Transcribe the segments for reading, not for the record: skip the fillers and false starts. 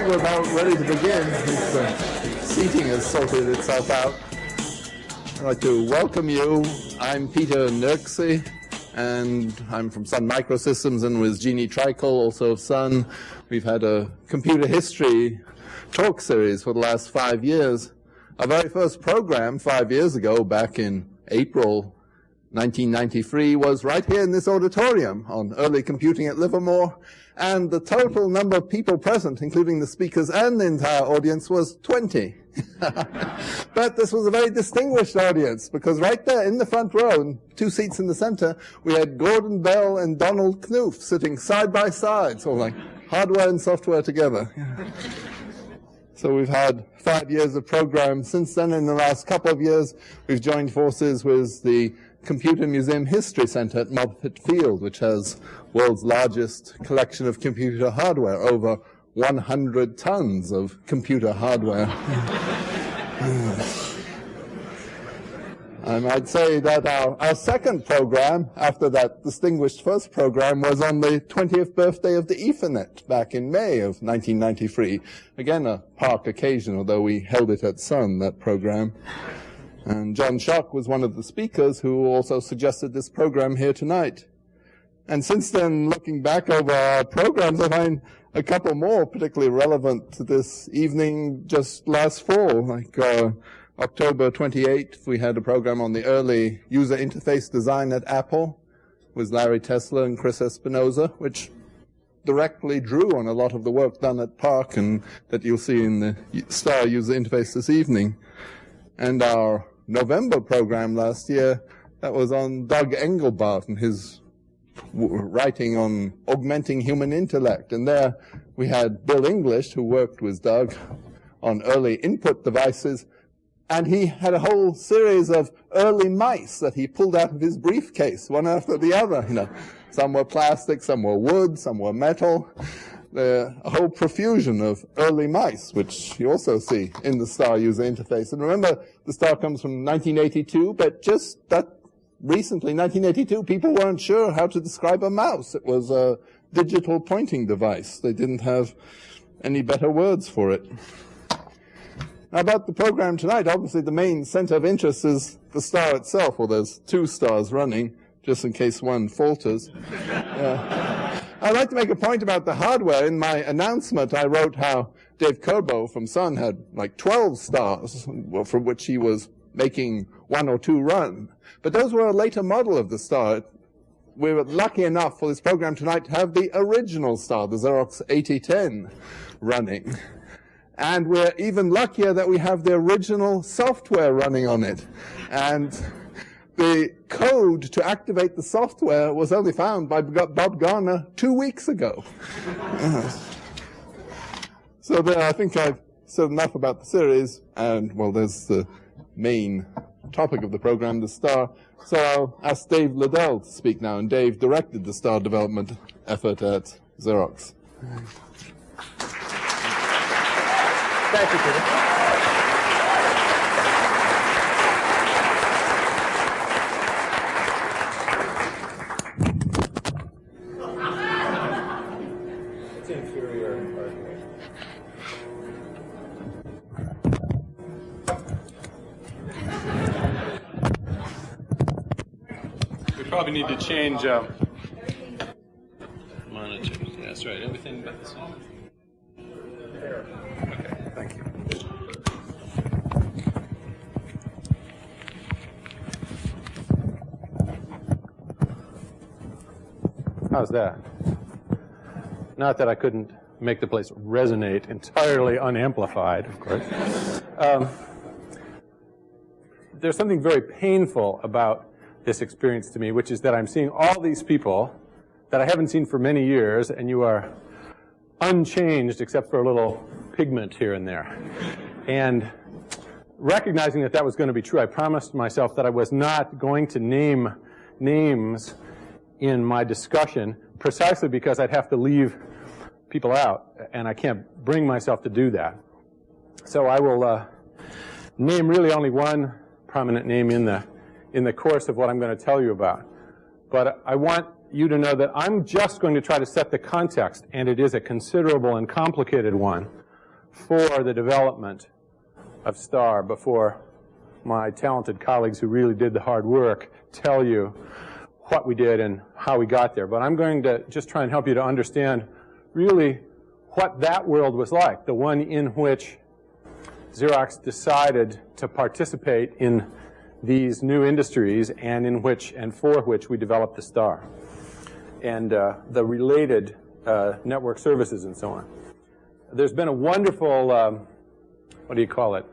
think we're about ready to begin. The seating has sorted itself out. I'd like to welcome you. I'm Peter Nirksey, and I'm from Sun Microsystems and with Jeannie Trikel, also of Sun. We've had a computer history talk series for the last 5 years. Our very first program 5 years ago, back in April 1993, was right here in this auditorium on early computing at Livermore, and the total number of people present, including the speakers and the entire audience, was 20. But this was a very distinguished audience, because right there in the front row, and 2 seats in the center, we had Gordon Bell and Donald Knuth sitting side by side, sort of like hardware and software together. So we've had 5 years of programs. Since then, in the last couple of years, we've joined forces with the Computer Museum History Center at Moffett Field, which has world's largest collection of computer hardware, over 100 tons of computer hardware. I'd say that our second program, after that distinguished first program, was on the 20th birthday of the Ethernet back in May of 1993. Again, a PARC occasion, although we held it at Sun, that program. And John Schock was one of the speakers who also suggested this program here tonight. And since then, looking back over our programs, I find a couple more particularly relevant to this evening just last fall. Like October 28th, we had a program on the early user interface design at Apple with Larry Tesler and Chris Espinosa, which directly drew on a lot of the work done at PARC and that you'll see in the STAR user interface this evening. And our November program last year, that was on Doug Engelbart and his writing on augmenting human intellect. And there we had Bill English, who worked with Doug on early input devices, and he had a whole series of early mice that he pulled out of his briefcase, one after the other. You know, some were plastic, some were wood, some were metal. A whole profusion of early mice, which you also see in the STAR user interface. And remember, the STAR comes from 1982, but just that recently, 1982, people weren't sure how to describe a mouse. It was a digital pointing device. They didn't have any better words for it. Now, about the program tonight, obviously the main center of interest is the STAR itself. Well, there's 2 stars running, just in case one falters. I'd like to make a point about the hardware. In my announcement, I wrote how Dave Kerbo from Sun had like 12 stars, from which he was making 1 or 2 run. But those were a later model of the STAR. We were lucky enough for this program tonight to have the original STAR, the Xerox 8010, running. And we're even luckier that we have the original software running on it. And the code to activate the software was only found by Bob Garner 2 weeks ago. So there, I think I've said enough about the series, and, well, there's the main topic of the program, the STAR. So I'll ask Dave Liddell to speak now, and Dave directed the STAR development effort at Xerox. Thank you, Peter. Probably need to change monitors. Yeah, that's right. Everything but the same. Okay, thank you. How's that? Not that I couldn't make the place resonate entirely unamplified, of course. There's something very painful about this experience to me, which is that I'm seeing all these people that I haven't seen for many years, and you are unchanged except for a little pigment here and there. And recognizing that that was going to be true, I promised myself that I was not going to name names in my discussion, precisely because I'd have to leave people out, and I can't bring myself to do that. So I will name really only one prominent name in the course of what I'm going to tell you about. But I want you to know that I'm just going to try to set the context, and it is a considerable and complicated one, for the development of STAR before my talented colleagues who really did the hard work tell you what we did and how we got there. But I'm going to just try and help you to understand really what that world was like, the one in which Xerox decided to participate in these new industries and in which and for which we developed the STAR and the related network services and so on. There's been a wonderful, what do you call it?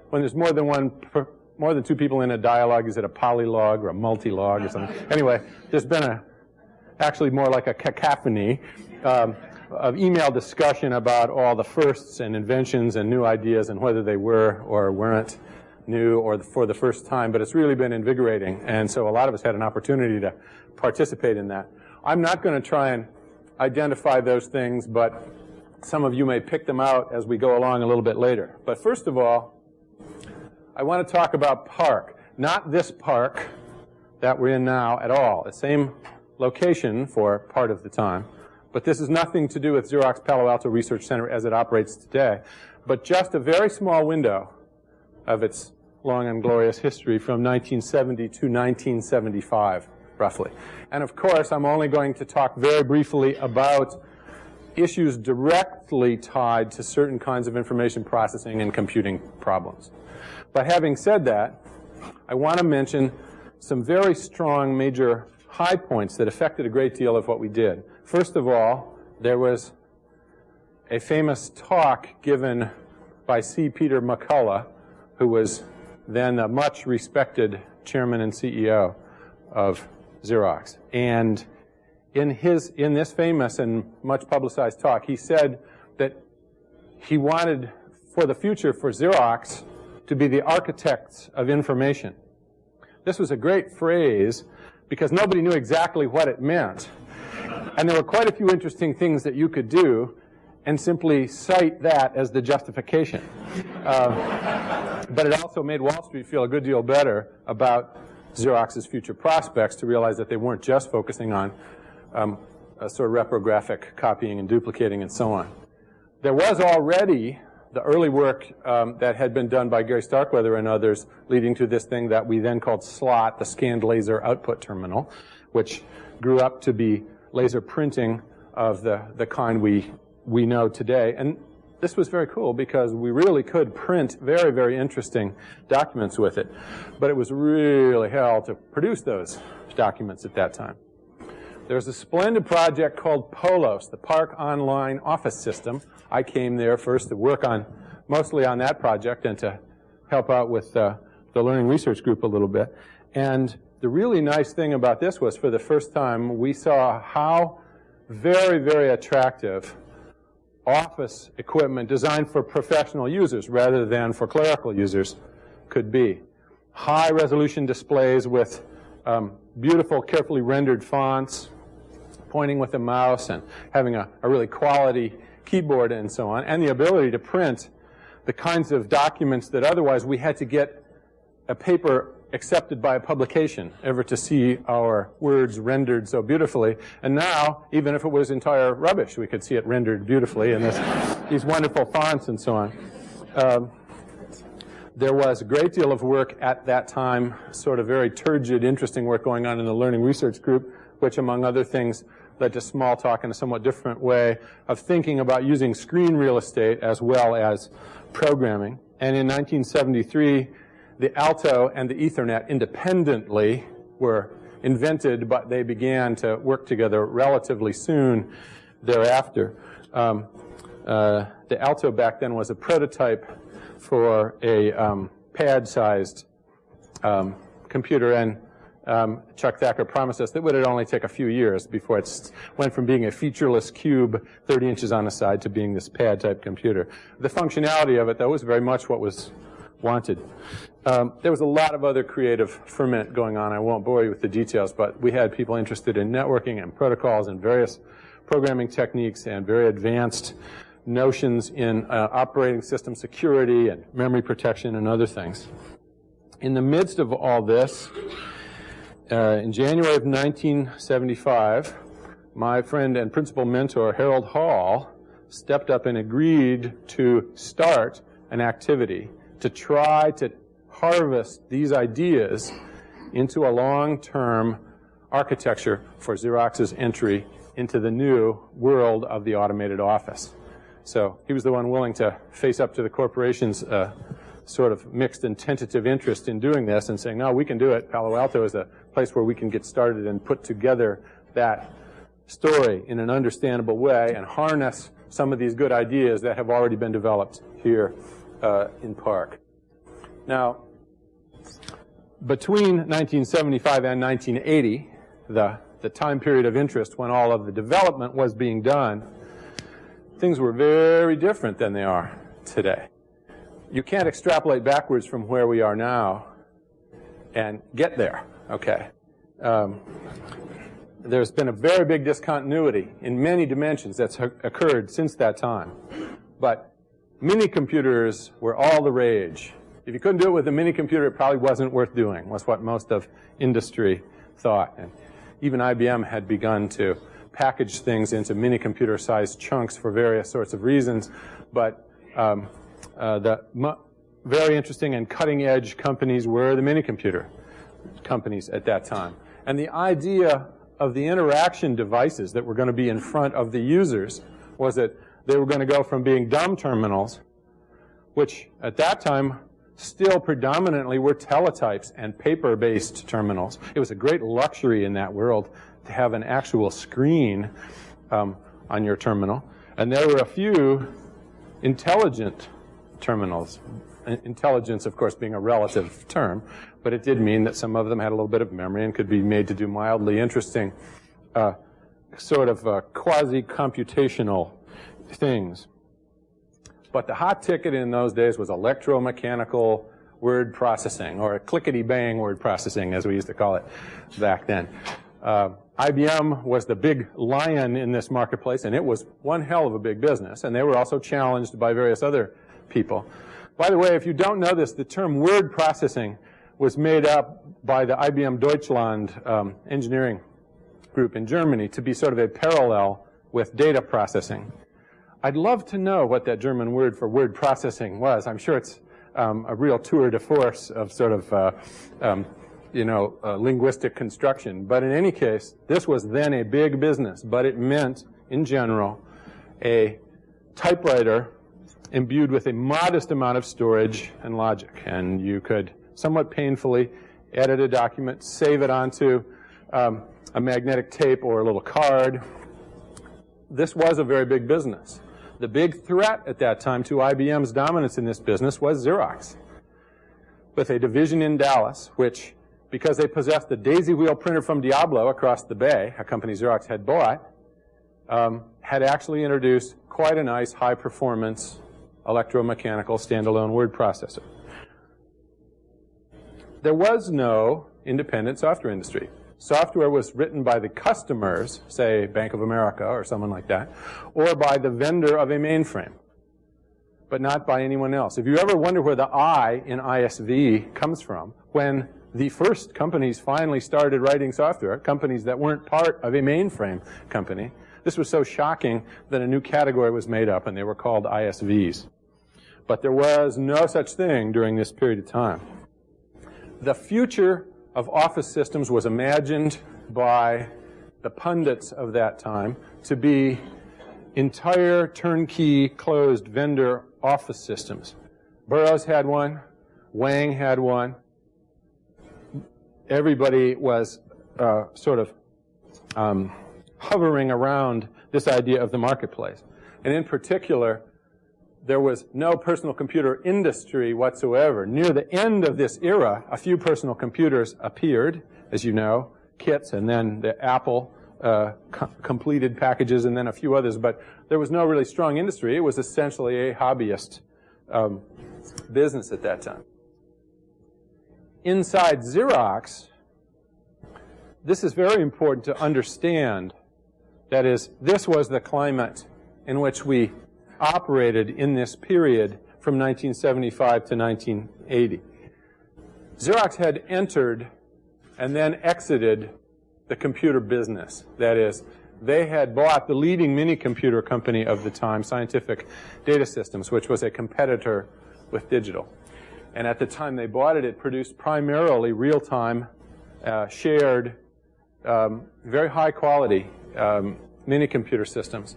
When there's more than two people in a dialogue, is it a polylog or a multilog or something? Anyway, there's been actually more like a cacophony of email discussion about all the firsts and inventions and new ideas and whether they were or weren't new or for the first time, but it's really been invigorating, and so a lot of us had an opportunity to participate in that. I'm not going to try and identify those things, but some of you may pick them out as we go along a little bit later. But first of all, I want to talk about PARC, not this park that we're in now at all, the same location for part of the time, but this has nothing to do with Xerox Palo Alto Research Center as it operates today, but just a very small window of its long and glorious history from 1970 to 1975, roughly. And of course, I'm only going to talk very briefly about issues directly tied to certain kinds of information processing and computing problems. But having said that, I want to mention some very strong major high points that affected a great deal of what we did. First of all, there was a famous talk given by C. Peter McCullough, who was then a much respected chairman and CEO of Xerox. And in this famous and much publicized talk, he said that he wanted for the future for Xerox to be the architects of information. This was a great phrase because nobody knew exactly what it meant. And there were quite a few interesting things that you could do and simply cite that as the justification. But it also made Wall Street feel a good deal better about Xerox's future prospects to realize that they weren't just focusing on sort of reprographic copying and duplicating and so on. There was already the early work that had been done by Gary Starkweather and others leading to this thing that we then called SLOT, the Scanned Laser Output Terminal, which grew up to be laser printing of the kind we know today. And this was very cool because we really could print very, very interesting documents with it. But it was really hell to produce those documents at that time. There was a splendid project called POLOS, the PARC Online Office System. I came there first to work mostly on that project and to help out with the Learning Research Group a little bit. And the really nice thing about this was for the first time we saw how very, very attractive office equipment designed for professional users rather than for clerical users could be. High resolution displays with beautiful, carefully rendered fonts, pointing with the mouse and having a really quality keyboard and so on, and the ability to print the kinds of documents that otherwise we had to get a paper accepted by a publication ever to see our words rendered so beautifully. And now, even if it was entire rubbish, we could see it rendered beautifully in these wonderful fonts and so on. There was a great deal of work at that time, sort of very turgid, interesting work going on in the Learning Research Group, which, among other things, led to small talk in a somewhat different way of thinking about using screen real estate as well as programming. And in 1973, the Alto and the Ethernet independently were invented, but they began to work together relatively soon thereafter. The Alto back then was a prototype for a pad-sized computer, and Chuck Thacker promised us that it would only take a few years before it went from being a featureless cube 30 inches on the side to being this pad-type computer. The functionality of it, though, was very much what was wanted. There was a lot of other creative ferment going on. I won't bore you with the details, but we had people interested in networking and protocols and various programming techniques and very advanced notions in operating system security and memory protection and other things. In the midst of all this, in January of 1975, my friend and principal mentor, Harold Hall, stepped up and agreed to start an activity to try to harvest these ideas into a long-term architecture for Xerox's entry into the new world of the automated office. So he was the one willing to face up to the corporation's sort of mixed and tentative interest in doing this and saying, no, we can do it. Palo Alto is a place where we can get started and put together that story in an understandable way and harness some of these good ideas that have already been developed here in PARC. Now, between 1975 and 1980, the time period of interest when all of the development was being done, things were very different than they are today. You can't extrapolate backwards from where we are now and get there, okay? There's been a very big discontinuity in many dimensions that's occurred since that time. But mini computers were all the rage. If you couldn't do it with a mini computer, it probably wasn't worth doing, was what most of industry thought. And even IBM had begun to package things into mini computer-sized chunks for various sorts of reasons. But the very interesting and cutting-edge companies were the mini computer companies at that time. And the idea of the interaction devices that were going to be in front of the users was that they were going to go from being dumb terminals, which at that time still predominantly were teletypes and paper-based terminals. It was a great luxury in that world to have an actual screen on your terminal. And there were a few intelligent terminals. Intelligence, of course, being a relative term, but it did mean that some of them had a little bit of memory and could be made to do mildly interesting sort of quasi-computational things. But the hot ticket in those days was electromechanical word processing, or clickety-bang word processing, as we used to call it back then. IBM was the big lion in this marketplace, and it was one hell of a big business, and they were also challenged by various other people. By the way, if you don't know this, the term word processing was made up by the IBM Deutschland engineering group in Germany to be sort of a parallel with data processing. I'd love to know what that German word for word processing was. I'm sure it's a real tour de force of sort of, linguistic construction. But in any case, this was then a big business. But it meant, in general, a typewriter imbued with a modest amount of storage and logic. And you could somewhat painfully edit a document, save it onto a magnetic tape or a little card. This was a very big business. The big threat at that time to IBM's dominance in this business was Xerox, with a division in Dallas, which, because they possessed the daisy wheel printer from Diablo across the bay, a company Xerox had bought, had actually introduced quite a nice high-performance electromechanical standalone word processor. There was no independent software industry. Software was written by the customers, say Bank of America or someone like that, or by the vendor of a mainframe, but not by anyone else. If you ever wonder where the I in ISV comes from, when the first companies finally started writing software, companies that weren't part of a mainframe company, this was so shocking that a new category was made up, and they were called ISVs. But there was no such thing during this period of time. The future of office systems was imagined by the pundits of that time to be entire turnkey closed vendor office systems. Burroughs had one, Wang had one. Everybody was sort of hovering around this idea of the marketplace. And in particular, there was no personal computer industry whatsoever. Near the end of this era, a few personal computers appeared, as you know, kits, and then the Apple completed packages, and then a few others. But there was no really strong industry. It was essentially a hobbyist business at that time. Inside Xerox, this is very important to understand. That is, this was the climate in which we operated in this period from 1975 to 1980. Xerox had entered and then exited the computer business. That is, they had bought the leading mini-computer company of the time, Scientific Data Systems, which was a competitor with digital. And at the time they bought it, it produced primarily real-time, shared, very high-quality mini-computer systems.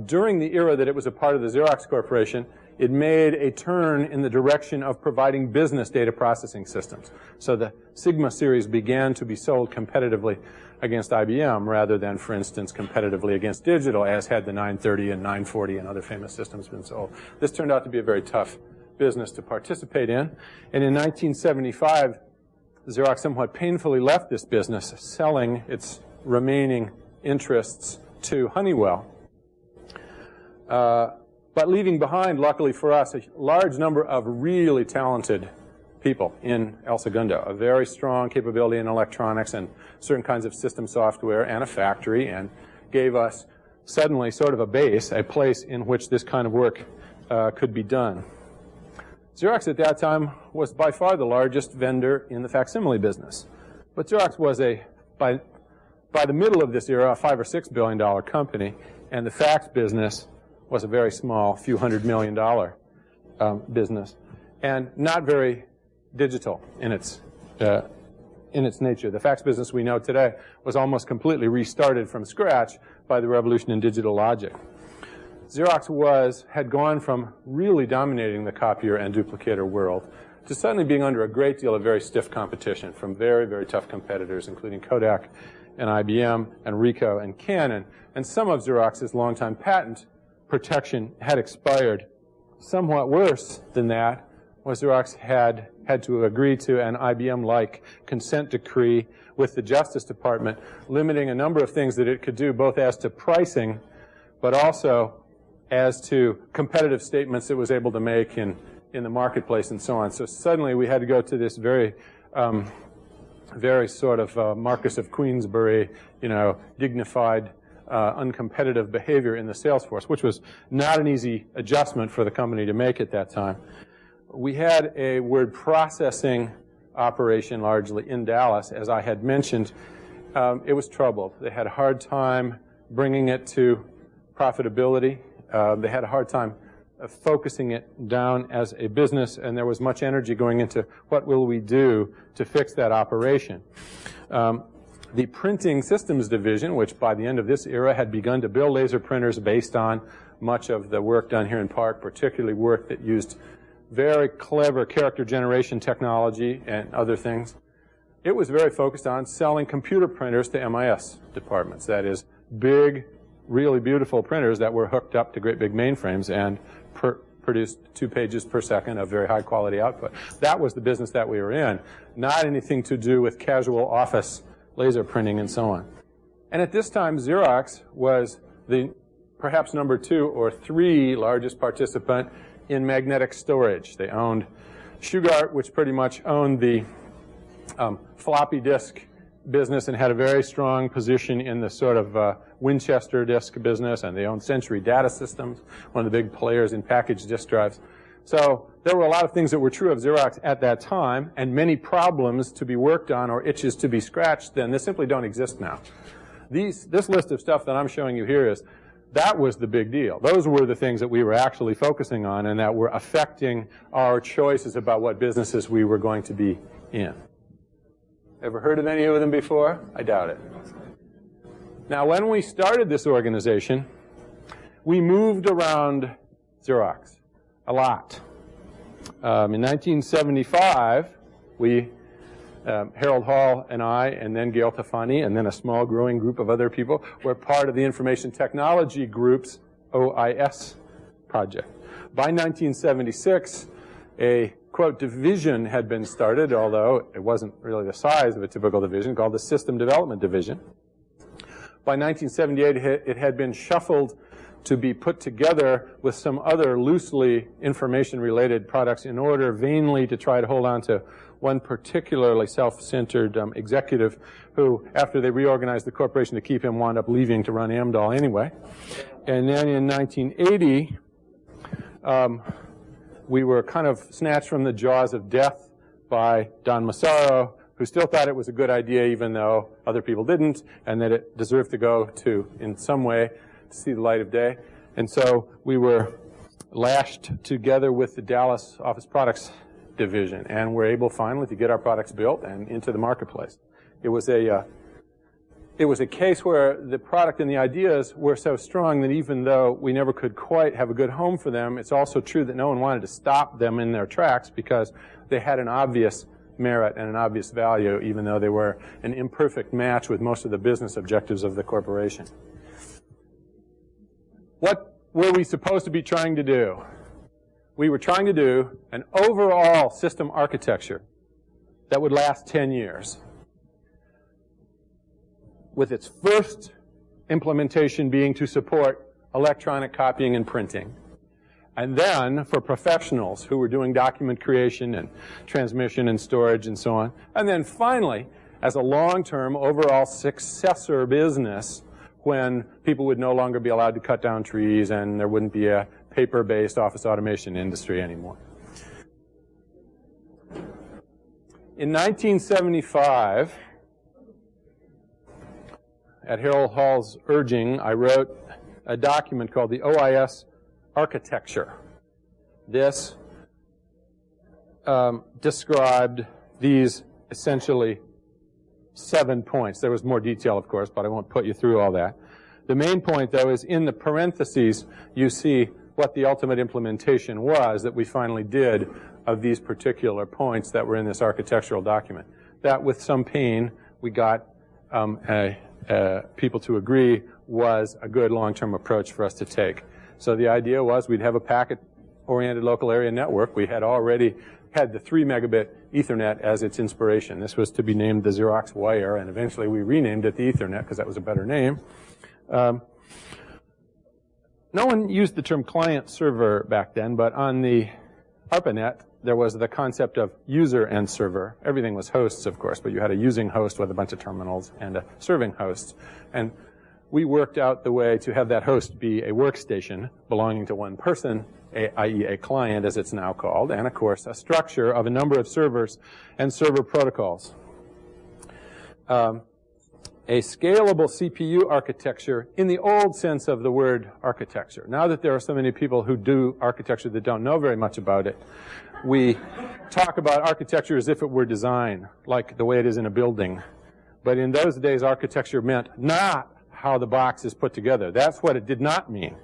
During the era that it was a part of the Xerox Corporation, it made a turn in the direction of providing business data processing systems. So the Sigma series began to be sold competitively against IBM rather than, for instance, competitively against digital, as had the 930 and 940 and other famous systems been sold. This turned out to be a very tough business to participate in. And in 1975, Xerox somewhat painfully left this business, selling its remaining interests to Honeywell. But leaving behind, luckily for us, a large number of really talented people in El Segundo, a very strong capability in electronics and certain kinds of system software and a factory, and gave us suddenly sort of a base, a place in which this kind of work could be done. Xerox at that time was by far the largest vendor in the facsimile business. But Xerox was by the middle of this era, a $5 or $6 billion company, and the fax business was a very small, few $100 million business, and not very digital in its nature. The fax business we know today was almost completely restarted from scratch by the revolution in digital logic. Xerox had gone from really dominating the copier and duplicator world to suddenly being under a great deal of very stiff competition from very, very tough competitors, including Kodak and IBM and Ricoh and Canon. And some of Xerox's longtime patent protection had expired. Somewhat worse than that was Xerox had to agree to an IBM-like consent decree with the Justice Department, limiting a number of things that it could do, both as to pricing, but also as to competitive statements it was able to make in the marketplace and so on. So suddenly we had to go to this very sort of Marquis of Queensberry, dignified, uncompetitive behavior in the sales force, which was not an easy adjustment for the company to make at that time. We had a word processing operation largely in Dallas, as I had mentioned. It was troubled. They had a hard time bringing it to profitability. They had a hard time focusing it down as a business, and there was much energy going into what will we do to fix that operation. The printing systems division, which by the end of this era had begun to build laser printers based on much of the work done here in PARC, particularly work that used very clever character generation technology and other things, it was very focused on selling computer printers to MIS departments. That is, big, really beautiful printers that were hooked up to great big mainframes and produced 2 pages per second of very high quality output. That was the business that we were in, not anything to do with casual office laser printing and so on. And at this time, Xerox was the perhaps number 2 or 3 largest participant in magnetic storage. They owned Shugart, which pretty much owned the floppy disk business and had a very strong position in the sort of Winchester disk business, and they owned Century Data Systems, one of the big players in packaged disk drives. So there were a lot of things that were true of Xerox at that time, and many problems to be worked on or itches to be scratched then. They simply don't exist now. This list of stuff that I'm showing you here that was the big deal. Those were the things that we were actually focusing on and that were affecting our choices about what businesses we were going to be in. Ever heard of any of them before? I doubt it. Now, when we started this organization, we moved around Xerox a lot. In 1975, Harold Hall and I, and then Gail Tafani, and then a small growing group of other people, were part of the Information Technology Group's OIS project. By 1976, a, quote, division had been started, although it wasn't really the size of a typical division, called the System Development Division. By 1978, it had been shuffled to be put together with some other loosely information-related products in order vainly to try to hold on to one particularly self-centered executive who, after they reorganized the corporation to keep him, wound up leaving to run Amdahl anyway. And then in 1980, we were kind of snatched from the jaws of death by Don Massaro, who still thought it was a good idea even though other people didn't, and that it deserved to go to, in some way, to see the light of day. And so we were lashed together with the Dallas Office Products Division, and were able finally to get our products built and into the marketplace. It was a case where the product and the ideas were so strong that even though we never could quite have a good home for them, it's also true that no one wanted to stop them in their tracks because they had an obvious merit and an obvious value, even though they were an imperfect match with most of the business objectives of the corporation. What were we supposed to be trying to do? We were trying to do an overall system architecture that would last 10 years, with its first implementation being to support electronic copying and printing. And then for professionals who were doing document creation and transmission and storage and so on. And then finally, as a long-term overall successor business, when people would no longer be allowed to cut down trees and there wouldn't be a paper-based office automation industry anymore. In 1975, at Harold Hall's urging, I wrote a document called the OIS Architecture. This described these essentially 7 points. There was more detail, of course, but I won't put you through all that. The main point, though, is in the parentheses, you see what the ultimate implementation was that we finally did of these particular points that were in this architectural document. That, with some pain, we got people to agree was a good long-term approach for us to take. So the idea was we'd have a packet-oriented local area network. We had already had the 3 megabit Ethernet as its inspiration. This was to be named the Xerox Wire, and eventually we renamed it the Ethernet because that was a better name. No one used the term client-server back then, but on the ARPANET, there was the concept of user and server. Everything was hosts, of course, but you had a using host with a bunch of terminals and a serving host. And we worked out the way to have that host be a workstation belonging to one person, i.e. a client, as it's now called, and, of course, a structure of a number of servers and server protocols. A scalable CPU architecture in the old sense of the word architecture. Now that there are so many people who do architecture that don't know very much about it, we talk about architecture as if it were design, like the way it is in a building. But in those days, architecture meant not how the box is put together. That's what it did not mean.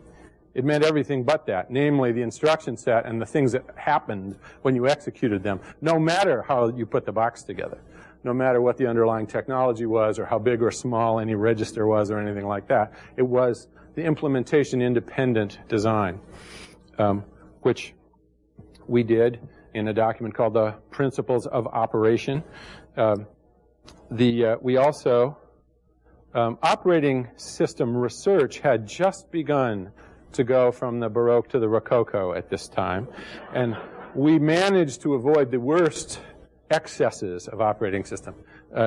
It meant everything but that, namely the instruction set and the things that happened when you executed them, no matter how you put the box together, no matter what the underlying technology was or how big or small any register was or anything like that. It was the implementation-independent design, which we did in a document called the Principles of Operation. We also, operating system research had just begun to go from the Baroque to the Rococo at this time, and we managed to avoid the worst excesses of operating system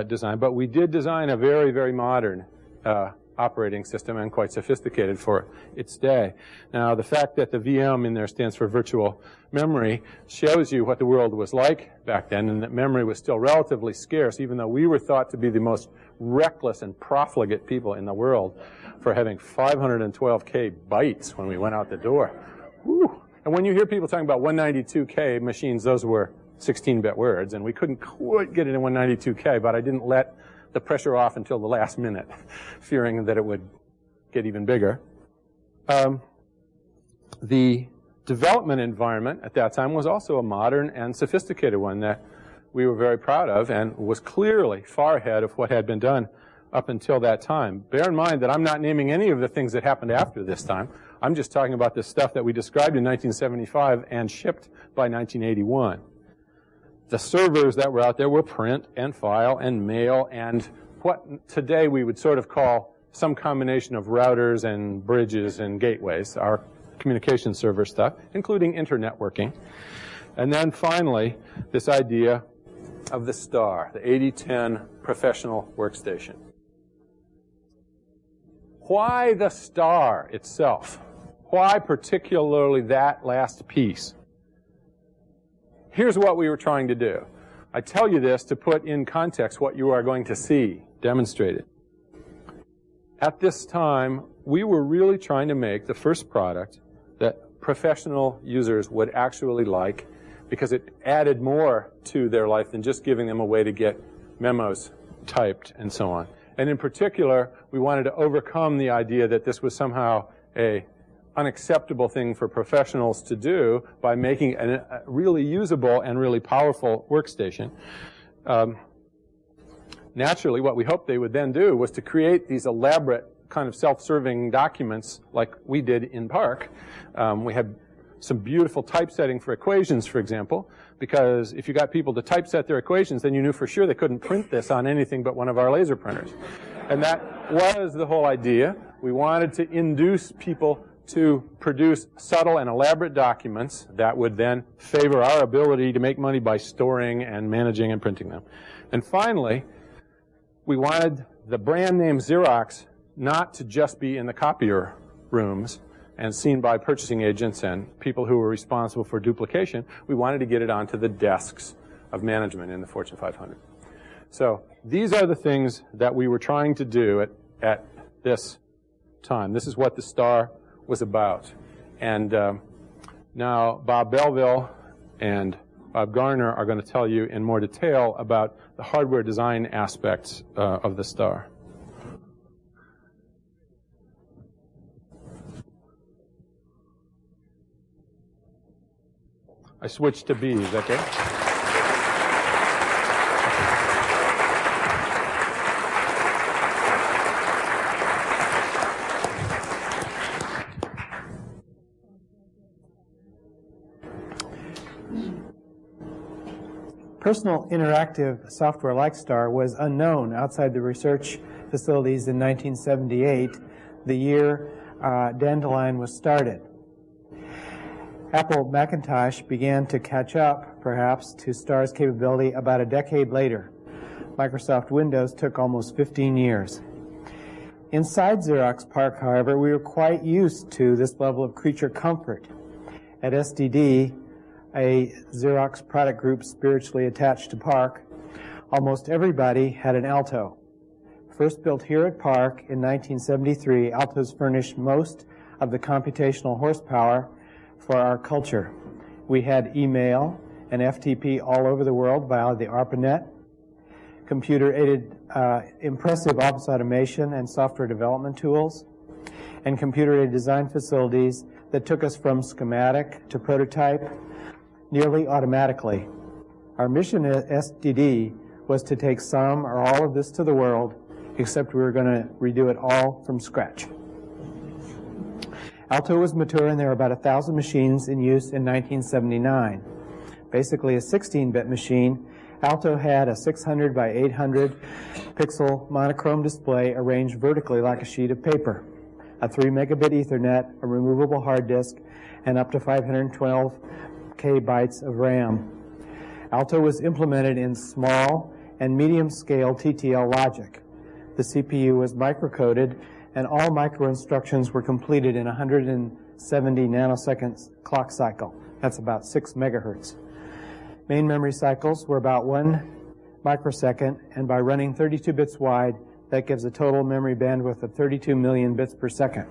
design, but we did design a very, very modern operating system and quite sophisticated for its day. Now, the fact that the VM in there stands for virtual memory shows you what the world was like back then, and that memory was still relatively scarce, even though we were thought to be the most reckless and profligate people in the world for having 512K bytes when we went out the door. Whew. And when you hear people talking about 192K machines, those were 16-bit words, and we couldn't quite get it in 192K, but I didn't let the pressure off until the last minute, fearing that it would get even bigger. The development environment at that time was also a modern and sophisticated one that we were very proud of and was clearly far ahead of what had been done up until that time. Bear in mind that I'm not naming any of the things that happened after this time. I'm just talking about the stuff that we described in 1975 and shipped by 1981. The servers that were out there were print and file and mail and what today we would sort of call some combination of routers and bridges and gateways, our communication server stuff, including internetworking. And then finally, this idea of the STAR, the 8010 professional workstation. Why the STAR itself? Why particularly that last piece? Here's what we were trying to do. I tell you this to put in context what you are going to see demonstrated. At this time, we were really trying to make the first product that professional users would actually like, because it added more to their life than just giving them a way to get memos typed and so on. And in particular, we wanted to overcome the idea that this was somehow a unacceptable thing for professionals to do by making a really usable and really powerful workstation. Naturally, what we hoped they would then do was to create these elaborate kind of self-serving documents like we did in PARC. We had some beautiful typesetting for equations, for example, because if you got people to typeset their equations, then you knew for sure they couldn't print this on anything but one of our laser printers. And that was the whole idea. We wanted to induce people to produce subtle and elaborate documents that would then favor our ability to make money by storing and managing and printing them. And finally, we wanted the brand name Xerox not to just be in the copier rooms and seen by purchasing agents and people who were responsible for duplication. We wanted to get it onto the desks of management in the Fortune 500. So these are the things that we were trying to do at this time. This is what the star was about. And now Bob Belleville and Bob Garner are going to tell you in more detail about the hardware design aspects of the star. I switched to B, is that okay? Personal interactive software like STAR was unknown outside the research facilities in 1978, the year Dandelion was started. Apple Macintosh began to catch up, perhaps, to STAR's capability about a decade later. Microsoft Windows took almost 15 years. Inside Xerox PARC, however, we were quite used to this level of creature comfort. At SDD, a Xerox product group spiritually attached to PARC, almost everybody had an Alto. First built here at PARC in 1973, Altos furnished most of the computational horsepower for our culture. We had email and FTP all over the world via the ARPANET, computer-aided impressive office automation and software development tools, and computer-aided design facilities that took us from schematic to prototype nearly automatically. Our mission at SDD was to take some or all of this to the world, except we were going to redo it all from scratch. Alto was mature, and there were about 1,000 machines in use in 1979. Basically a 16-bit machine, Alto had a 600 by 800 pixel monochrome display arranged vertically like a sheet of paper, a 3 megabit Ethernet, a removable hard disk, and up to 512 bytes of RAM. Alto was implemented in small and medium scale TTL logic. The CPU was microcoded, and all micro instructions were completed in 170 nanoseconds clock cycle. That's about 6 megahertz. Main memory cycles were about 1 microsecond, and by running 32 bits wide, that gives a total memory bandwidth of 32 million bits per second.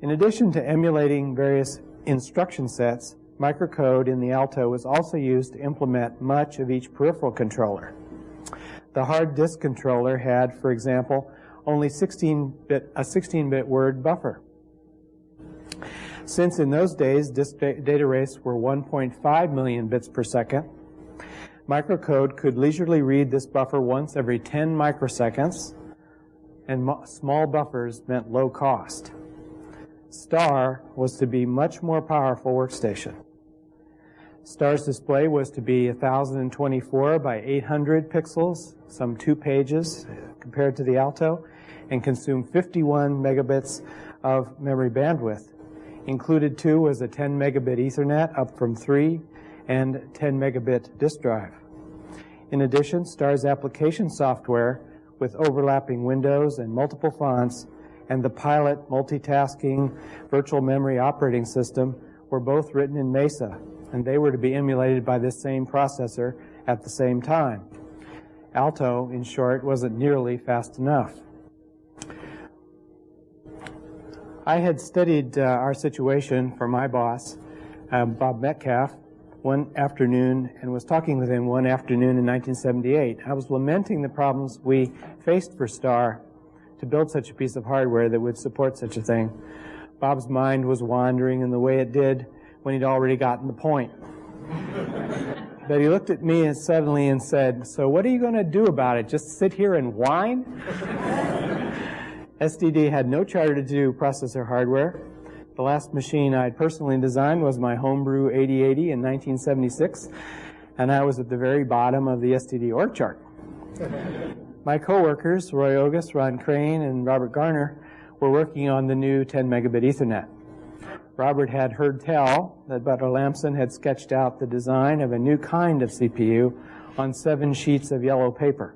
In addition to emulating various instruction sets, microcode in the Alto was also used to implement much of each peripheral controller. The hard disk controller had, for example, only a 16-bit word buffer. Since in those days disk data rates were 1.5 million bits per second, microcode could leisurely read this buffer once every 10 microseconds, and small buffers meant low cost. STAR was to be much more powerful workstation. STAR's display was to be 1024 by 800 pixels, some 2 pages compared to the Alto, and consume 51 megabits of memory bandwidth. Included too was a 10 megabit Ethernet, up from 3, and 10 megabit disk drive. In addition, STAR's application software with overlapping windows and multiple fonts and the Pilot multitasking virtual memory operating system were both written in Mesa, and they were to be emulated by this same processor at the same time. Alto, in short, wasn't nearly fast enough. I had studied our situation for my boss, Bob Metcalf, one afternoon, and was talking with him one afternoon in 1978. I was lamenting the problems we faced for STAR to build such a piece of hardware that would support such a thing. Bob's mind was wandering in the way it did when he'd already gotten the point. But he looked at me and suddenly and said, "So what are you going to do about it? Just sit here and whine?" STD had no charter to do processor hardware. The last machine I'd personally designed was my homebrew 8080 in 1976, and I was at the very bottom of the STD org chart. My coworkers, Roy Ogus, Ron Crane, and Robert Garner, were working on the new 10 megabit Ethernet. Robert had heard tell that Butler Lamson had sketched out the design of a new kind of CPU on 7 sheets of yellow paper.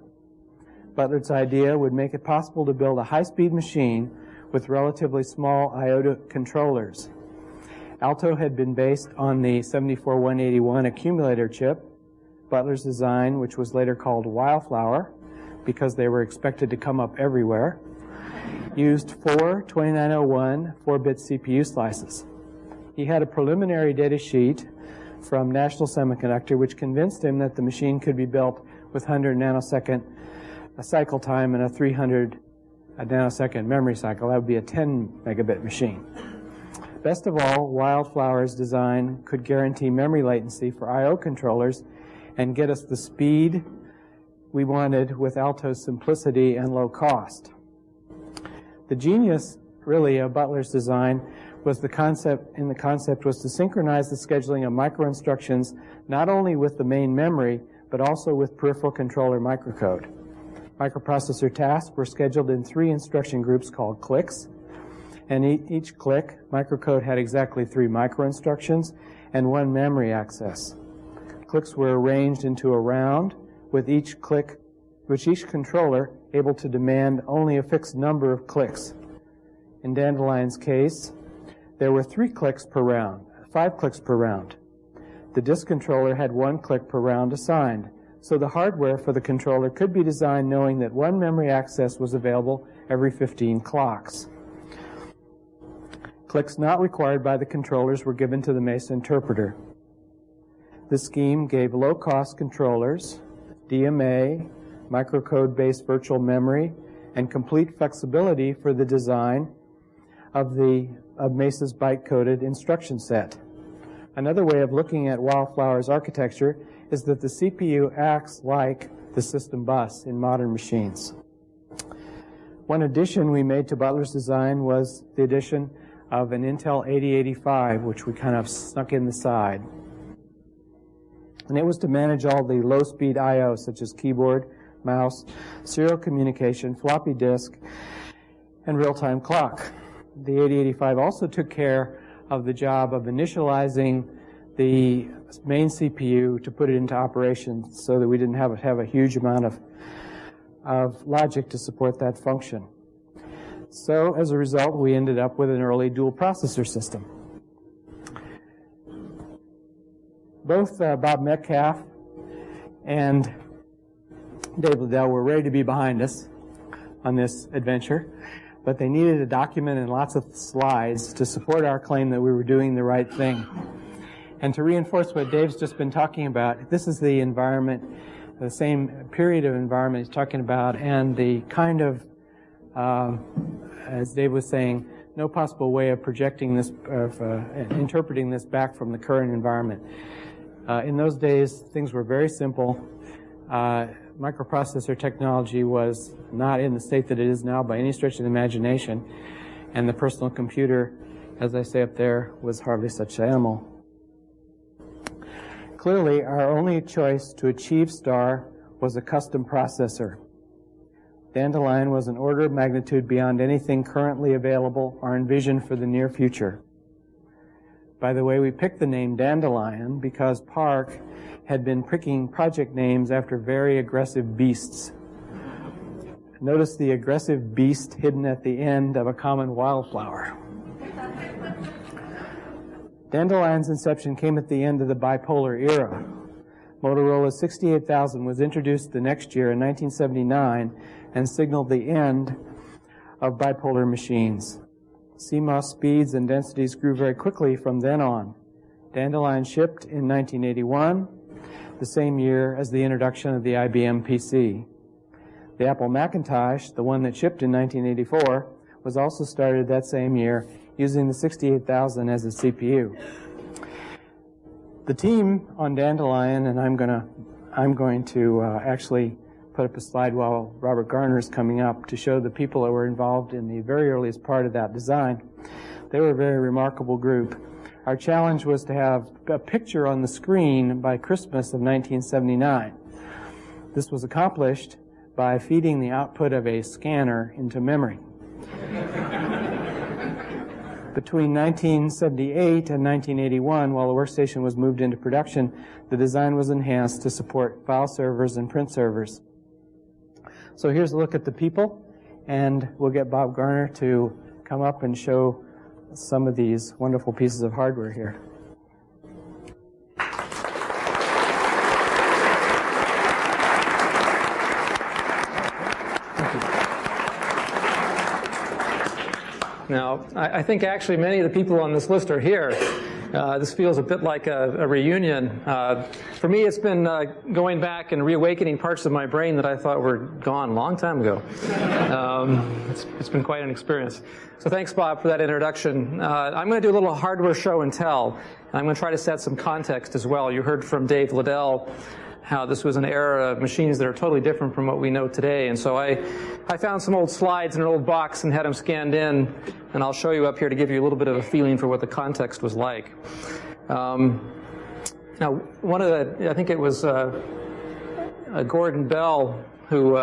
Butler's idea would make it possible to build a high-speed machine with relatively small I/O controllers. Alto had been based on the 74181 accumulator chip. Butler's design, which was later called Wildflower, because they were expected to come up everywhere, used 4 2901 4-bit CPU slices. He had a preliminary data sheet from National Semiconductor which convinced him that the machine could be built with 100 nanosecond cycle time and a 300 nanosecond memory cycle. That would be a 10 megabit machine. Best of all, Wildflower's design could guarantee memory latency for I/O controllers and get us the speed we wanted with Alto's simplicity and low cost. The genius, really, of Butler's design was the concept was to synchronize the scheduling of microinstructions not only with the main memory, but also with peripheral controller microcode. Microprocessor tasks were scheduled in 3 instruction groups called clicks, and each click, microcode had exactly 3 microinstructions and 1 memory access. Clicks were arranged into a round, with each controller able to demand only a fixed number of clicks. In Dandelion's case, there were 3 clicks per round, 5 clicks per round. The disk controller had 1 click per round assigned, so the hardware for the controller could be designed knowing that 1 memory access was available every 15 clocks. Clicks not required by the controllers were given to the MESA interpreter. This scheme gave low-cost controllers, DMA, microcode-based virtual memory, and complete flexibility for the design of MESA's byte-coded instruction set. Another way of looking at Wildflower's architecture is that the CPU acts like the system bus in modern machines. One addition we made to Butler's design was the addition of an Intel 8085, which we kind of snuck in the side. And it was to manage all the low-speed I/O, such as keyboard, mouse, serial communication, floppy disk, and real-time clock. The 8085 also took care of the job of initializing the main CPU to put it into operation so that we didn't have a huge amount of logic to support that function. So as a result, we ended up with an early dual processor system. Both Bob Metcalf and Dave Liddell were ready to be behind us on this adventure, but they needed a document and lots of slides to support our claim that we were doing the right thing. And to reinforce what Dave's just been talking about, this is the environment, the same period of environment he's talking about, and the kind of, as Dave was saying, no possible way of projecting this, interpreting this back from the current environment. In those days, things were very simple. Microprocessor technology was not in the state that it is now by any stretch of the imagination, and the personal computer, as I say up there, was hardly such an animal. Clearly, our only choice to achieve STAR was a custom processor. Dandelion was an order of magnitude beyond anything currently available or envisioned for the near future. By the way, we picked the name Dandelion because PARC had been picking project names after very aggressive beasts. Notice the aggressive beast hidden at the end of a common wildflower. Dandelion's inception came at the end of the bipolar era. Motorola 68000 was introduced the next year in 1979 and signaled the end of bipolar machines. CMOS speeds and densities grew very quickly from then on. Dandelion shipped in 1981, the same year as the introduction of the IBM PC. The Apple Macintosh, the one that shipped in 1984, was also started that same year using the 68000 as its CPU. The team on Dandelion, and I'm going to actually put up a slide while Robert Garner is coming up to show the people that were involved in the very earliest part of that design. They were a very remarkable group. Our challenge was to have a picture on the screen by Christmas of 1979. This was accomplished by feeding the output of a scanner into memory. Between 1978 and 1981, while the workstation was moved into production, the design was enhanced to support file servers and print servers. So here's a look at the people, and we'll get Bob Garner to come up and show some of these wonderful pieces of hardware here. Now, I think actually many of the people on this list are here. This feels a bit like a reunion. For me, it's been going back and reawakening parts of my brain that I thought were gone a long time ago. It's been quite an experience. So thanks, Bob, for that introduction. I'm going to do a little hardware show and tell. I'm going to try to set some context as well. You heard from Dave Liddell how this was an era of machines that are totally different from what we know today. And so I found some old slides in an old box and had them scanned in, and I'll show you up here to give you a little bit of a feeling for what the context was like. Now, one of the, I think it was Gordon Bell who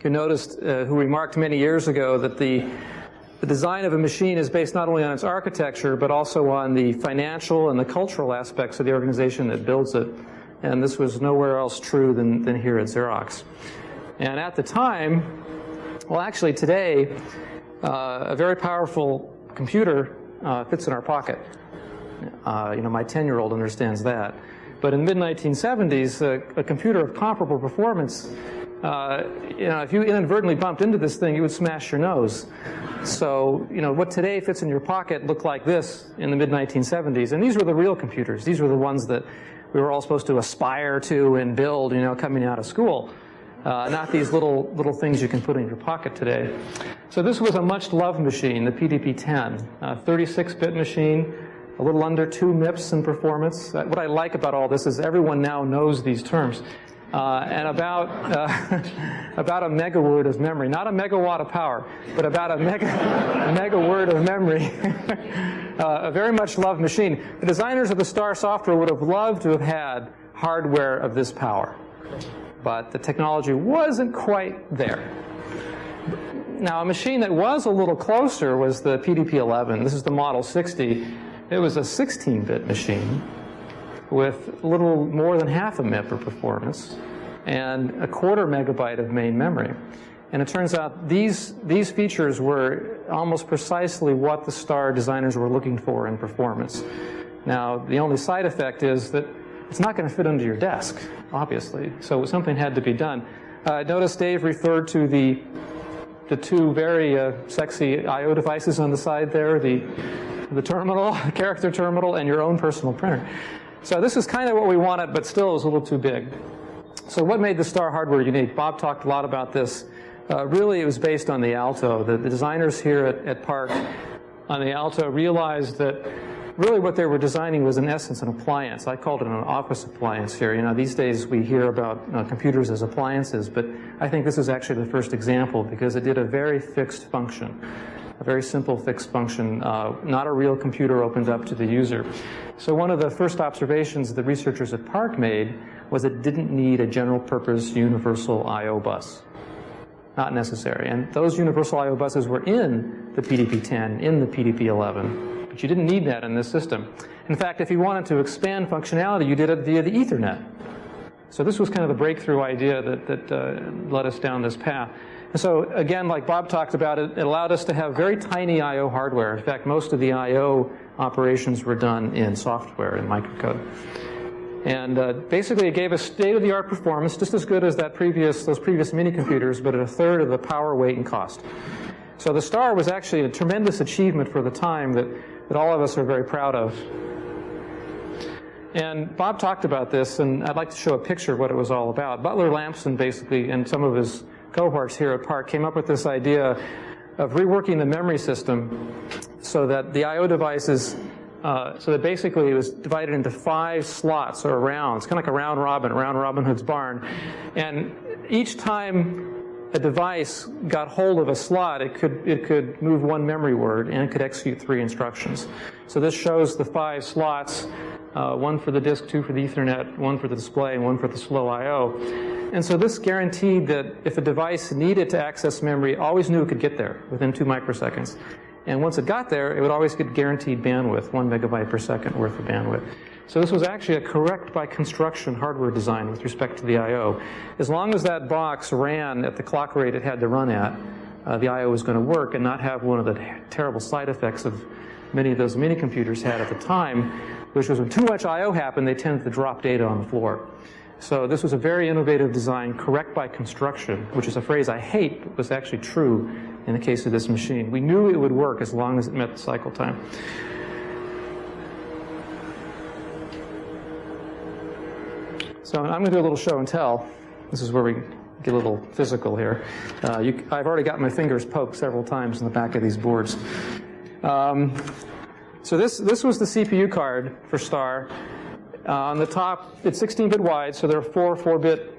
noticed, who remarked many years ago that the design of a machine is based not only on its architecture, but also on the financial and the cultural aspects of the organization that builds it. And this was nowhere else true than here at Xerox. And at the time, well, actually today, a very powerful computer fits in our pocket. You know, my 10-year-old understands that. But in the mid-1970s, a computer of comparable performance, you know, if you inadvertently bumped into this thing, you would smash your nose. So, you know, what today fits in your pocket looked like this in the mid-1970s. And these were the real computers. These were the ones that we were all supposed to aspire to and build, you know, coming out of school. Not these little things you can put in your pocket today. So this was a much-loved machine, the PDP-10, a 36-bit machine, a little under 2 MIPS in performance. What I like about all this is everyone now knows these terms. And about a megaword of memory, not a megawatt of power, but about a megaword of memory. A very much loved machine. The designers of the Star software would have loved to have had hardware of this power, but the technology wasn't quite there. Now, a machine that was a little closer was the PDP-11. This is the Model 60. It was a 16-bit machine with a little more than half a MIP of performance and a 1/4 megabyte of main memory. And it turns out these features were almost precisely what the Star designers were looking for in performance. Now, the only side effect is that it's not going to fit under your desk, obviously, so something had to be done. Notice Dave referred to the two very sexy I/O devices on the side there, the terminal, character terminal, and your own personal printer. So this is kind of what we wanted, but still it was a little too big. So what made the Star hardware unique? Bob talked a lot about this. Really, it was based on the Alto. The designers here at PARC on the Alto realized that really what they were designing was, in essence, an appliance. I called it an office appliance here. You know, these days we hear about computers as appliances, but I think this is actually the first example because it did a very fixed function. A very simple fixed function, not a real computer opened up to the user. So one of the first observations the researchers at PARC made was it didn't need a general purpose universal I/O bus. Not necessary. And those universal I/O buses were in the PDP-10, in the PDP-11, but you didn't need that in this system. In fact, if you wanted to expand functionality, you did it via the Ethernet. So this was kind of the breakthrough idea that led us down this path. And so, again, like Bob talked about, it allowed us to have very tiny I/O hardware. In fact, most of the I/O operations were done in software, in microcode. And basically, it gave us state-of-the-art performance, just as good as those previous mini computers, but at a third of the power, weight, and cost. So the STAR was actually a tremendous achievement for the time that all of us are very proud of. And Bob talked about this, and I'd like to show a picture of what it was all about. Butler Lampson, basically, and some of his cohorts here at PARC came up with this idea of reworking the memory system so that the I/O devices, so that basically it was divided into 5 slots or rounds, kind of like a round robin around Robin Hood's barn. And each time a device got hold of a slot, it could move 1 memory word and it could execute 3 instructions. So this shows the 5 slots, 1 for the disk, 2 for the Ethernet, 1 for the display, and 1 for the slow I/O. And so this guaranteed that if a device needed to access memory, it always knew it could get there within 2 microseconds. And once it got there, it would always get guaranteed bandwidth, 1 megabyte per second worth of bandwidth. So this was actually a correct by construction hardware design with respect to the I/O. As long as that box ran at the clock rate it had to run at, the I/O was going to work and not have one of the terrible side effects of many of those mini computers had at the time, which was when too much I/O happened, they tended to drop data on the floor. So this was a very innovative design, correct by construction, which is a phrase I hate, but was actually true in the case of this machine. We knew it would work as long as it met the cycle time. So I'm going to do a little show and tell. This is where we get a little physical here. I've already got my fingers poked several times in the back of these boards. So this was the CPU card for STAR. On the top, it's 16-bit wide, so there are 4 4-bit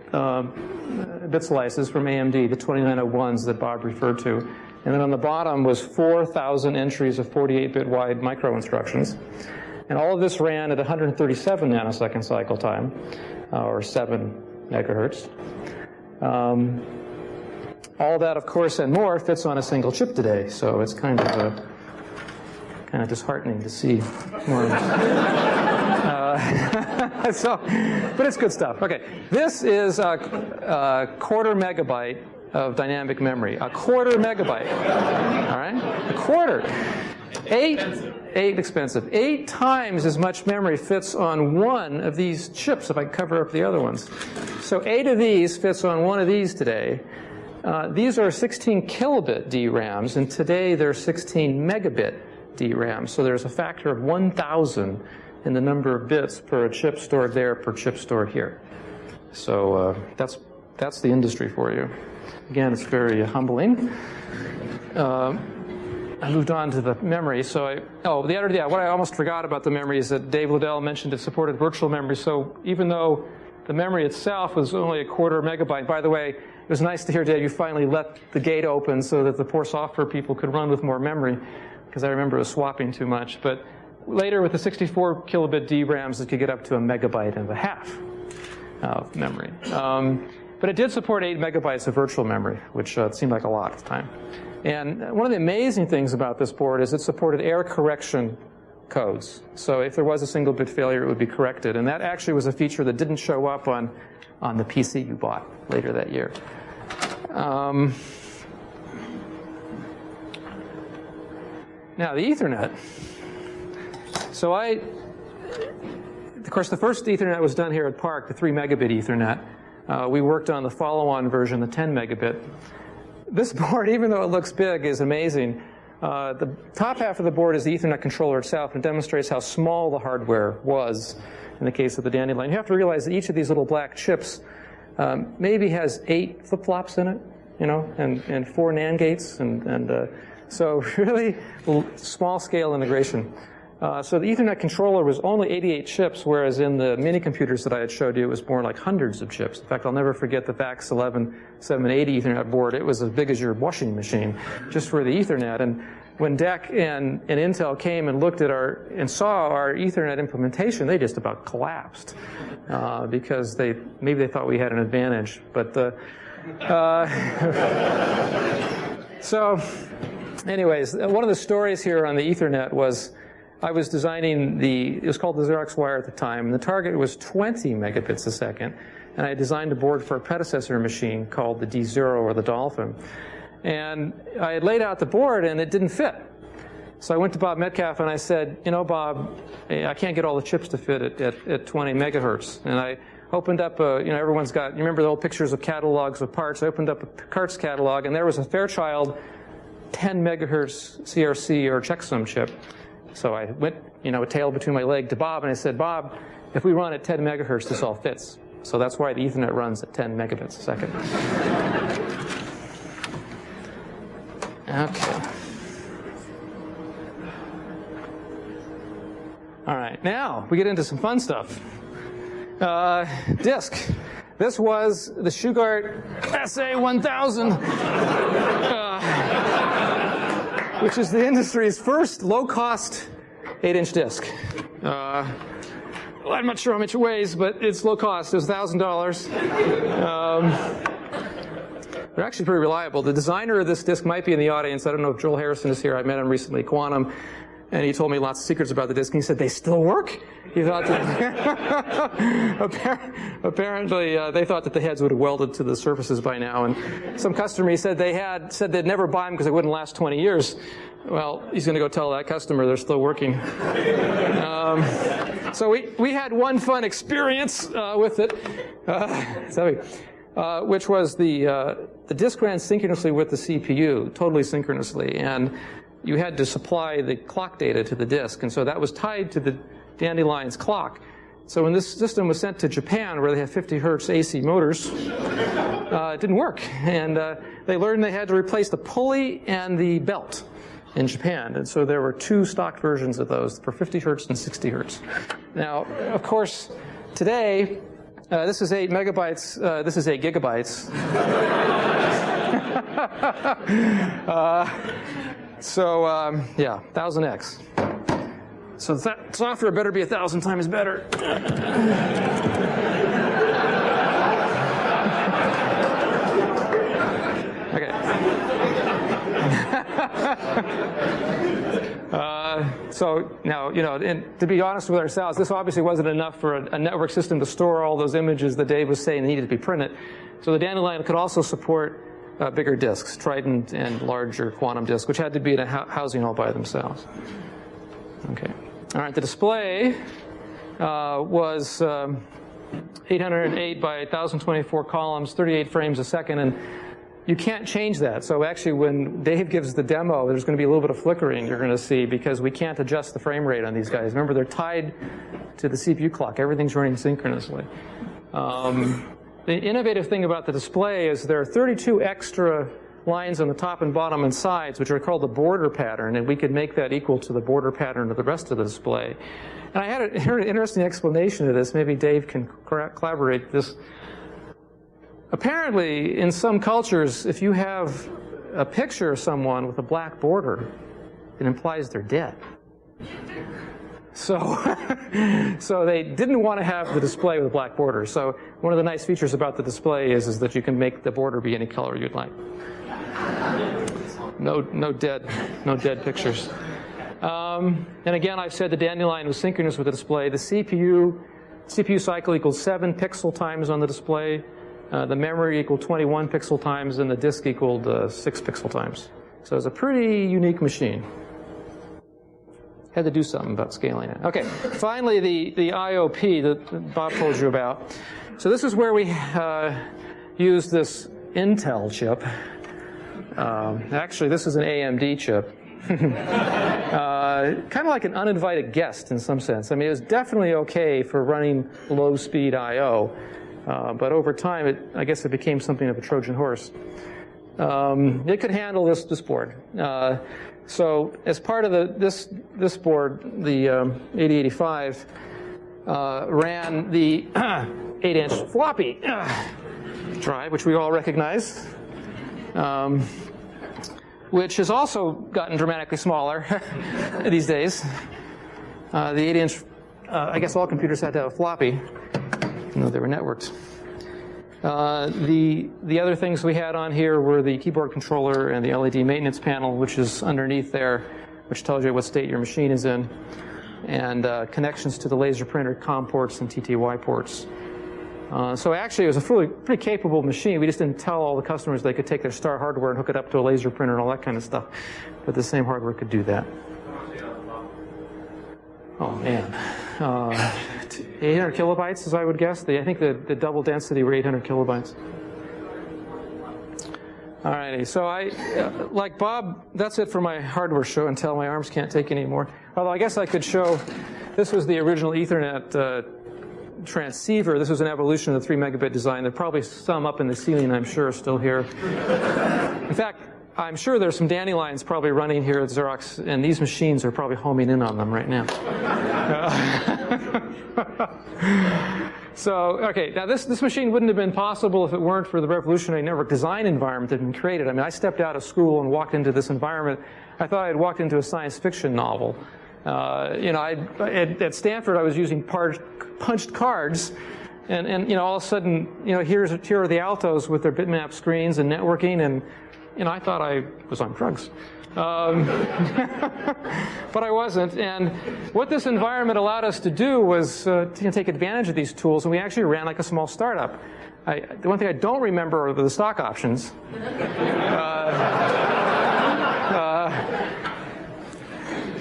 bit slices from AMD, the 2901s that Bob referred to. And then on the bottom was 4,000 entries of 48-bit wide micro instructions. And all of this ran at 137 nanosecond cycle time, or 7 megahertz. All that, of course, and more fits on a single chip today, so it's kind of disheartening to see more. But it's good stuff. Okay, this is a quarter megabyte of dynamic memory. A quarter megabyte. All right, a quarter. 8 times as much memory fits on one of these chips, if I cover up the other ones. So 8 of these fits on one of these today. These are 16 kilobit DRAMs, and today they're 16 megabit DRAMs. So there's a factor of 1,000 in the number of bits per chip stored there per chip stored here. So that's the industry for you. Again, it's very humbling. I moved on to the memory. So what I almost forgot about the memory is that Dave Liddell mentioned it supported virtual memory. So even though the memory itself was only a quarter megabyte, by the way, it was nice to hear, Dave, you finally let the gate open so that the poor software people could run with more memory, because I remember it was swapping too much. But later with the 64 kilobit DRAMs, it could get up to 1.5 megabytes of memory. But it did support 8 megabytes of virtual memory, which seemed like a lot at the time. And one of the amazing things about this board is it supported error correction codes. So if there was a single bit failure, it would be corrected. And that actually was a feature that didn't show up on the PC you bought later that year. Now, the Ethernet. So of course, the first Ethernet was done here at PARC, the 3 megabit Ethernet. We worked on the follow-on version, the 10 megabit. This board, even though it looks big, is amazing. The top half of the board is the Ethernet controller itself, and demonstrates how small the hardware was in the case of the Dandelion. You have to realize that each of these little black chips maybe has 8 flip-flops in it, and 4 NAND gates, and so really small-scale integration. So the Ethernet controller was only 88 chips, whereas in the mini computers that I had showed you, it was more like hundreds of chips. In fact, I'll never forget the VAX 11780 Ethernet board. It was as big as your washing machine, just for the Ethernet. And when DEC and Intel came and looked at and saw our Ethernet implementation, they just about collapsed because maybe they thought we had an advantage. But so, anyways, one of the stories here on the Ethernet was, I was designing it was called the Xerox wire at the time, and the target was 20 megabits a second. And I designed a board for a predecessor machine called the D0 or the Dolphin. And I had laid out the board, and it didn't fit. So I went to Bob Metcalf and I said, you know, Bob, I can't get all the chips to fit at 20 megahertz. And I opened up, everyone's got, you remember the old pictures of catalogs of parts? I opened up a parts catalog, and there was a Fairchild 10 megahertz CRC or checksum chip. So I went, a tail between my leg to Bob, and I said, Bob, if we run at 10 megahertz, this all fits. So that's why the Ethernet runs at 10 megabits a second. Okay. All right, now we get into some fun stuff. Disk. This was the Shugart SA1000, which is the industry's first low-cost 8-inch disk. I'm not sure how much it weighs, but it's low cost. It was $1,000. They're actually pretty reliable. The designer of this disk might be in the audience. I don't know if Joel Harrison is here. I met him recently at Quantum, and he told me lots of secrets about the disk. And he said, they still work? He thought that apparently they thought that the heads would have welded to the surfaces by now. And some customer he said said they'd never buy them because they wouldn't last 20 years. Well, he's going to go tell that customer they're still working. So we had one fun experience with it, which was the disk ran synchronously with the CPU, totally synchronously, and you had to supply the clock data to the disk, and so that was tied to the Dandelion's clock. So when this system was sent to Japan, where they have 50 hertz AC motors, it didn't work, and they learned they had to replace the pulley and the belt in Japan, and so there were two stock versions of those for 50 hertz and 60 hertz. Now, of course, today, this is 8 megabytes, this is 8 gigabytes. Yeah, 1000x. So that software better be 1,000 times better. Okay. So now, and to be honest with ourselves, this obviously wasn't enough for a network system to store all those images that Dave was saying needed to be printed. So the Dandelion could also support bigger disks, Trident and larger quantum disks, which had to be in a housing all by themselves. Okay. All right, the display was 808 by 1024 columns, 38 frames a second, and you can't change that. So actually, when Dave gives the demo, there's going to be a little bit of flickering you're going to see because we can't adjust the frame rate on these guys. Remember, they're tied to the CPU clock. Everything's running synchronously. The innovative thing about the display is there are 32 extra lines on the top and bottom and sides, which are called the border pattern, and we could make that equal to the border pattern of the rest of the display. And I heard an interesting explanation of this. Maybe Dave can collaborate this. Apparently, in some cultures, if you have a picture of someone with a black border, it implies they're dead. So, so they didn't want to have the display with a black border. So one of the nice features about the display is that you can make the border be any color you'd like. No dead pictures. And again, I've said the Dandelion was synchronous with the display. The CPU cycle equals 7 pixel times on the display. The memory equaled 21 pixel times, and the disk equaled 6 pixel times. So it's a pretty unique machine. Had to do something about scaling it. Okay, finally the IOP that Bob told you about. So this is where we use this Intel chip. Actually, this is an AMD chip. Kind of like an uninvited guest in some sense. I mean, it was definitely okay for running low-speed I/O, but over time, I guess it became something of a Trojan horse. It could handle this board. So as part of this board, the 8085 ran the 8-inch floppy drive, which we all recognize, which has also gotten dramatically smaller these days. The 8-inch, I guess all computers had to have a floppy, even though they were networked. The other things we had on here were the keyboard controller and the LED maintenance panel, which is underneath there, which tells you what state your machine is in, and connections to the laser printer COM ports and TTY ports. So actually, it was a pretty capable machine. We just didn't tell all the customers they could take their star hardware and hook it up to a laser printer and all that kind of stuff, but the same hardware could do that. Oh man, 800 kilobytes, as I would guess. I think the double density were 800 kilobytes. All righty, so like Bob, that's it for my hardware show and tell. My arms can't take any more. Although I guess I could show, this was the original Ethernet transceiver. This was an evolution of the 3 megabit design. There are probably some up in the ceiling, I'm sure, still here. In fact, I'm sure there's some Dandelions probably running here at Xerox, and these machines are probably homing in on them right now. So, okay, now this machine wouldn't have been possible if it weren't for the revolutionary network design environment that had been created. I mean, I stepped out of school and walked into this environment. I thought I had walked into a science fiction novel. You know, at Stanford, I was using punched cards, and you know, all of a sudden, you know, here are the Altos with their bitmap screens and networking, and you know, I thought I was on drugs. But I wasn't. And what this environment allowed us to do was to take advantage of these tools, and we actually ran like a small startup. The one thing I don't remember are the stock options.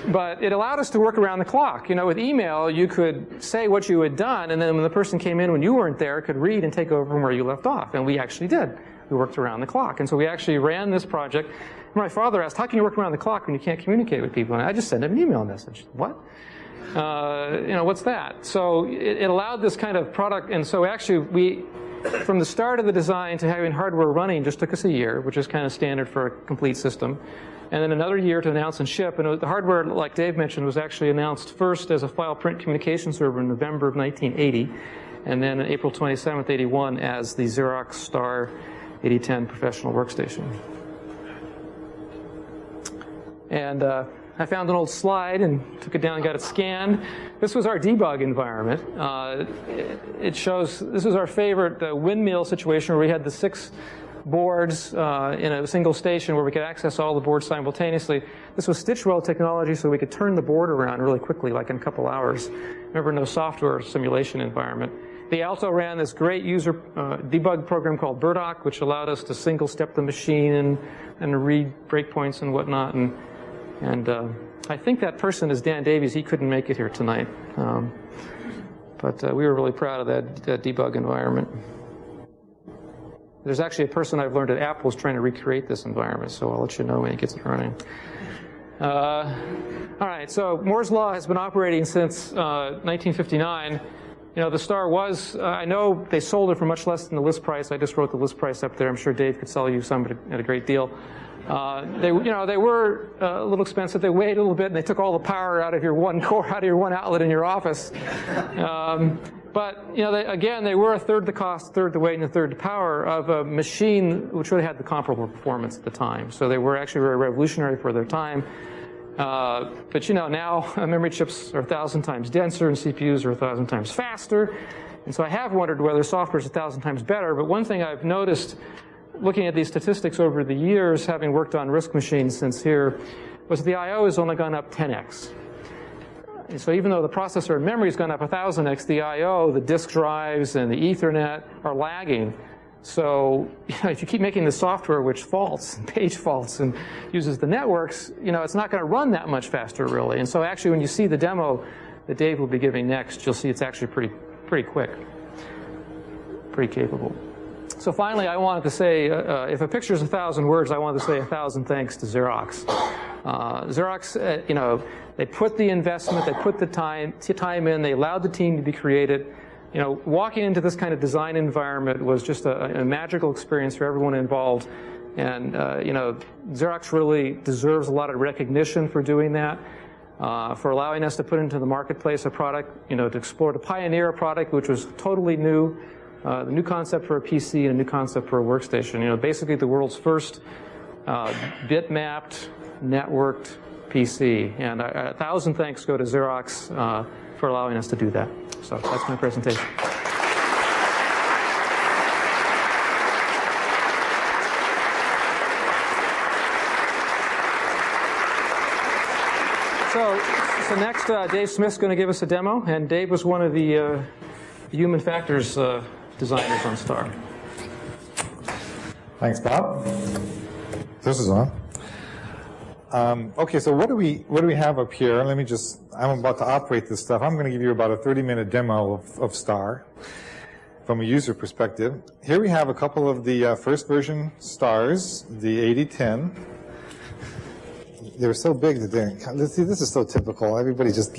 But it allowed us to work around the clock. You know, with email, you could say what you had done, and then when the person came in when you weren't there, could read and take over from where you left off. And we actually did. We worked around the clock. And so we actually ran this project. My father asked, how can you work around the clock when you can't communicate with people? And I just sent him an email message. What? You know, what's that? So it allowed this kind of product. And so actually, from the start of the design to having hardware running just took us a year, which is kind of standard for a complete system. And then another year to announce and ship. And the hardware, like Dave mentioned, was actually announced first as a file print communication server in November of 1980. And then on April 27th, 81, as the Xerox Star 8010 professional workstation. And I found an old slide and took it down and got it scanned. This was our debug environment. It shows, this was our favorite windmill situation where we had the 6 boards in a single station where we could access all the boards simultaneously. This was Stitchwell technology, so we could turn the board around really quickly, like in a couple hours. Remember, no software simulation environment. The Alto ran this great user debug program called Burdock, which allowed us to single-step the machine and read breakpoints and whatnot. And I think that person is Dan Davies. He couldn't make it here tonight. But we were really proud of that debug environment. There's actually a person I've learned at Apple is trying to recreate this environment, so I'll let you know when he gets it running. All right, so Moore's Law has been operating since 1959. You know, the Star was, I know they sold it for much less than the list price. I just wrote the list price up there. I'm sure Dave could sell you some at a great deal. They were a little expensive. They weighed a little bit, and they took all the power out of your one core, out of your one outlet in your office. But you know, they were a third the cost, a third the weight, and a third the power of a machine which really had the comparable performance at the time. So they were actually very revolutionary for their time. But you know, now memory chips are 1,000 times denser, and CPUs are 1,000 times faster. And so I have wondered whether software is 1,000 times better. But one thing I've noticed, looking at these statistics over the years, having worked on RISC machines since here, was the I/O has only gone up 10x. And so even though the processor and memory has gone up 1,000x, the I/O, the disk drives, and the Ethernet are lagging. So you know, if you keep making the software which faults, page faults, and uses the networks, you know, it's not going to run that much faster, really. And so actually, when you see the demo that Dave will be giving next, you'll see it's actually pretty quick, pretty capable. So finally, I wanted to say, if a picture is 1,000 words, I wanted to say 1,000 thanks to Xerox. Xerox, you know, they put the investment, they put the time in, they allowed the team to be created. You know, walking into this kind of design environment was just a magical experience for everyone involved. And, you know, Xerox really deserves a lot of recognition for doing that, for allowing us to put into the marketplace a product, you know, to explore, to pioneer a product which was totally new, the new concept for a PC and a new concept for a workstation. You know, basically the world's first bit-mapped, networked PC. And 1,000 thanks go to Xerox for allowing us to do that. So that's my presentation. So next, Dave Smith's going to give us a demo, and Dave was one of the human factors designers on Star. Thanks, Bob. This is on. Okay, so what do we have up here? Let me just, I'm about to operate this stuff. I'm going to give you about a 30-minute demo of STAR from a user perspective. Here we have a couple of the first version STARs, the 8010. They were so big that they're, let's see, this is so typical. Everybody just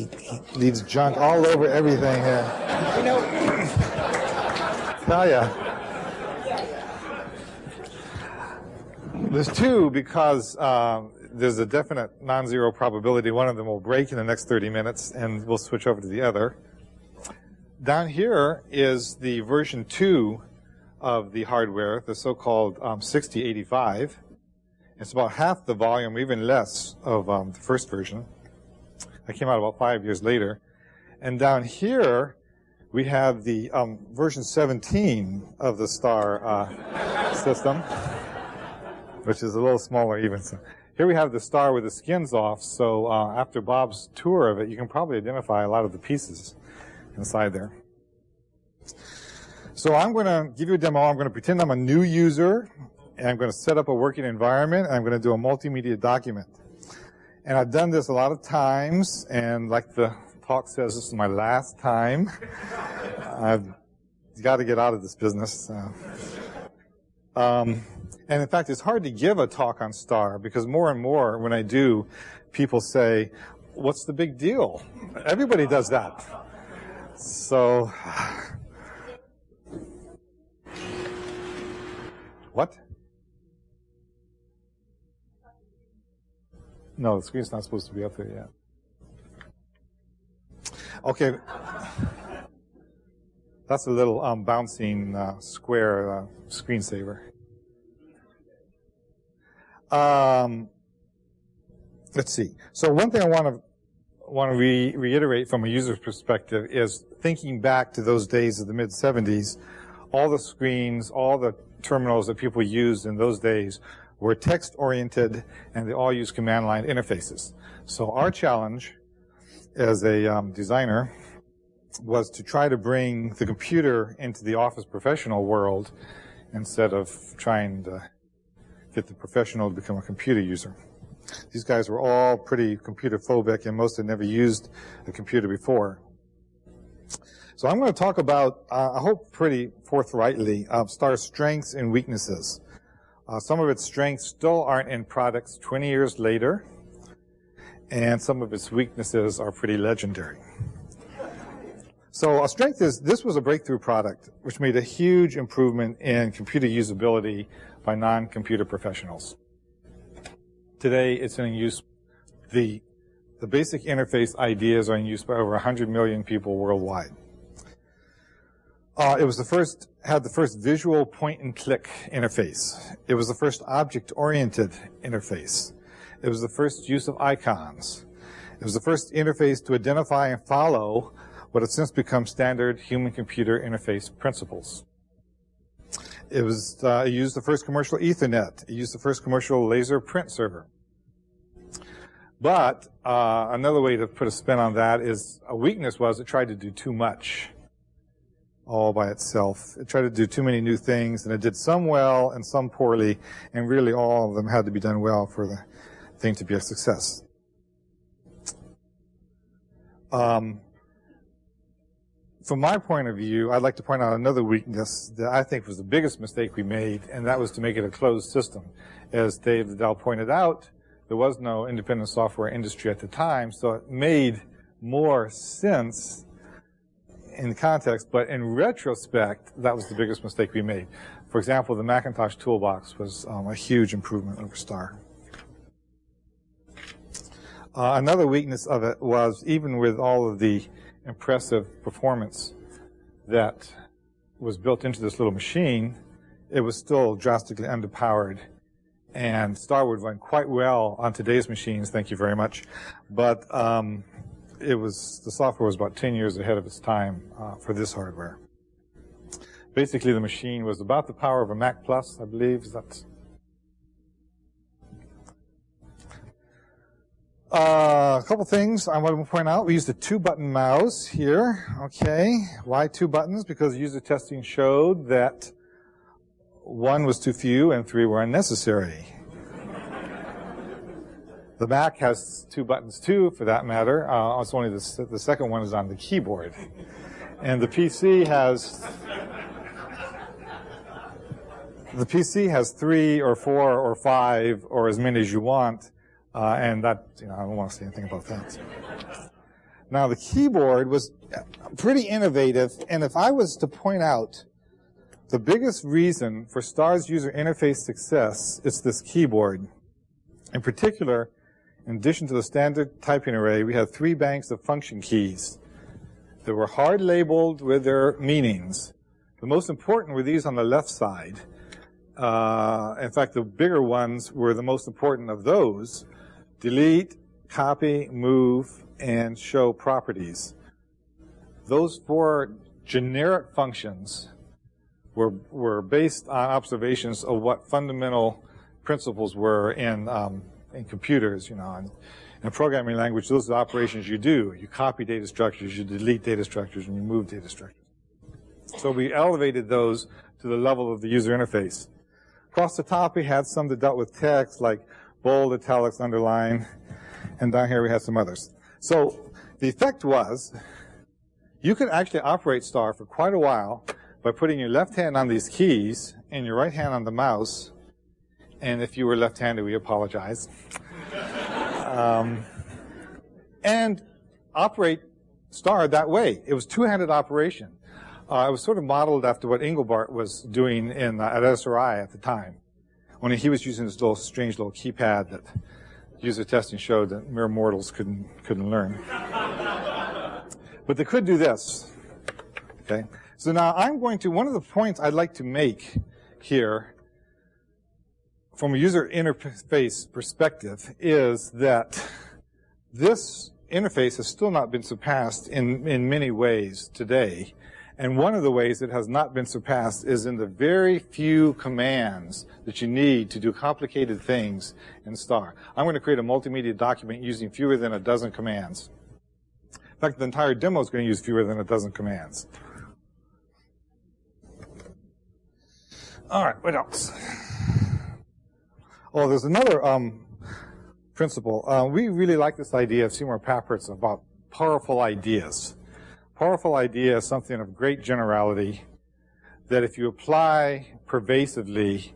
leaves junk all over everything here. You know, tell ya. There's two because there's a definite non-zero probability one of them will break in the next 30 minutes, and we'll switch over to the other. Down here is the version 2 of the hardware, the so-called 6085. It's about half the volume, even less, of the first version. That came out about 5 years later. And down here, we have the version 17 of the STAR system, which is a little smaller even. So here we have the STAR with the skins off, so after Bob's tour of it, you can probably identify a lot of the pieces inside there. So I'm going to give you a demo. I'm going to pretend I'm a new user, and I'm going to set up a working environment, and I'm going to do a multimedia document. And I've done this a lot of times, and like the talk says, this is my last time. I've got to get out of this business. And in fact, it's hard to give a talk on STAR because more and more when I do, people say, what's the big deal? Everybody does that. So, what? No, the screen's not supposed to be up there yet. Okay. That's a little bouncing square screensaver. Let's see. So one thing I want to reiterate from a user's perspective is thinking back to those days of the mid-'70s, all the screens, all the terminals that people used in those days were text-oriented, and they all used command line interfaces. So our challenge as a designer was to try to bring the computer into the office professional world instead of trying to get the professional to become a computer user. These guys were all pretty computer phobic, and most had never used a computer before. So I'm going to talk about, I hope pretty forthrightly, STAR's strengths and weaknesses. Some of its strengths still aren't in products 20 years later, and some of its weaknesses are pretty legendary. So a strength is, this was a breakthrough product, which made a huge improvement in computer usability by non-computer professionals. Today, it's in use, the basic interface ideas are in use by over 100 million people worldwide. It was had the first visual point-and-click interface. It was the first object-oriented interface. It was the first use of icons. It was the first interface to identify and follow what have since become standard human-computer interface principles. It used the first commercial Ethernet. It used the first commercial laser print server. But another way to put a spin on that is a weakness was it tried to do too much all by itself. It tried to do too many new things, and it did some well and some poorly, and really all of them had to be done well for the thing to be a success. From my point of view, I'd like to point out another weakness that I think was the biggest mistake we made, and that was to make it a closed system. As Dave Liddell pointed out, there was no independent software industry at the time, so it made more sense in context, but in retrospect, that was the biggest mistake we made. For example, the Macintosh toolbox was a huge improvement over STAR. Another weakness of it was, even with all of the impressive performance that was built into this little machine, it was still drastically underpowered. And STAR would run quite well on today's machines, thank you very much. But the software was about 10 years ahead of its time for this hardware. Basically, the machine was about the power of a Mac Plus, I believe. A couple things I want to point out. We used a 2-button mouse here. Okay. Why 2 buttons? Because user testing showed that 1 was too few and 3 were unnecessary. The Mac has 2 buttons too, for that matter. It's only the second one is on the keyboard. And the PC has 3 or 4 or 5 or as many as you want, and that, I don't want to say anything about that. Now, the keyboard was pretty innovative, and if I was to point out the biggest reason for STAR's user interface success, it's this keyboard. In particular, in addition to the standard typing array, we had 3 banks of function keys that were hard labeled with their meanings. The most important were these on the left side. In fact, the bigger ones were the most important of those: delete, copy, move, and show properties. Those 4 generic functions were based on observations of what fundamental principles were in computers, in a programming language. Those are the operations you do. You copy data structures, you delete data structures, and you move data structures. So we elevated those to the level of the user interface. Across the top, we had some that dealt with text, like bold, italics, underline, and down here we had some others. So the effect was, you could actually operate STAR for quite a while by putting your left hand on these keys and your right hand on the mouse. And if you were left-handed, we apologize. And operate STAR that way. It was two-handed operation. It was sort of modeled after what Engelbart was doing at SRI at the time, when he was using this little strange little keypad that user testing showed that mere mortals couldn't learn. But they could do this. Okay. So now one of the points I'd like to make here from a user interface perspective is that this interface has still not been surpassed in many ways today. And one of the ways it has not been surpassed is in the very few commands that you need to do complicated things in STAR. I'm going to create a multimedia document using fewer than a dozen commands. In fact, the entire demo is going to use fewer than a dozen commands. All right, what else? Oh, there's another principle. We really like this idea of Seymour Papert's about powerful ideas. Powerful idea is something of great generality that if you apply pervasively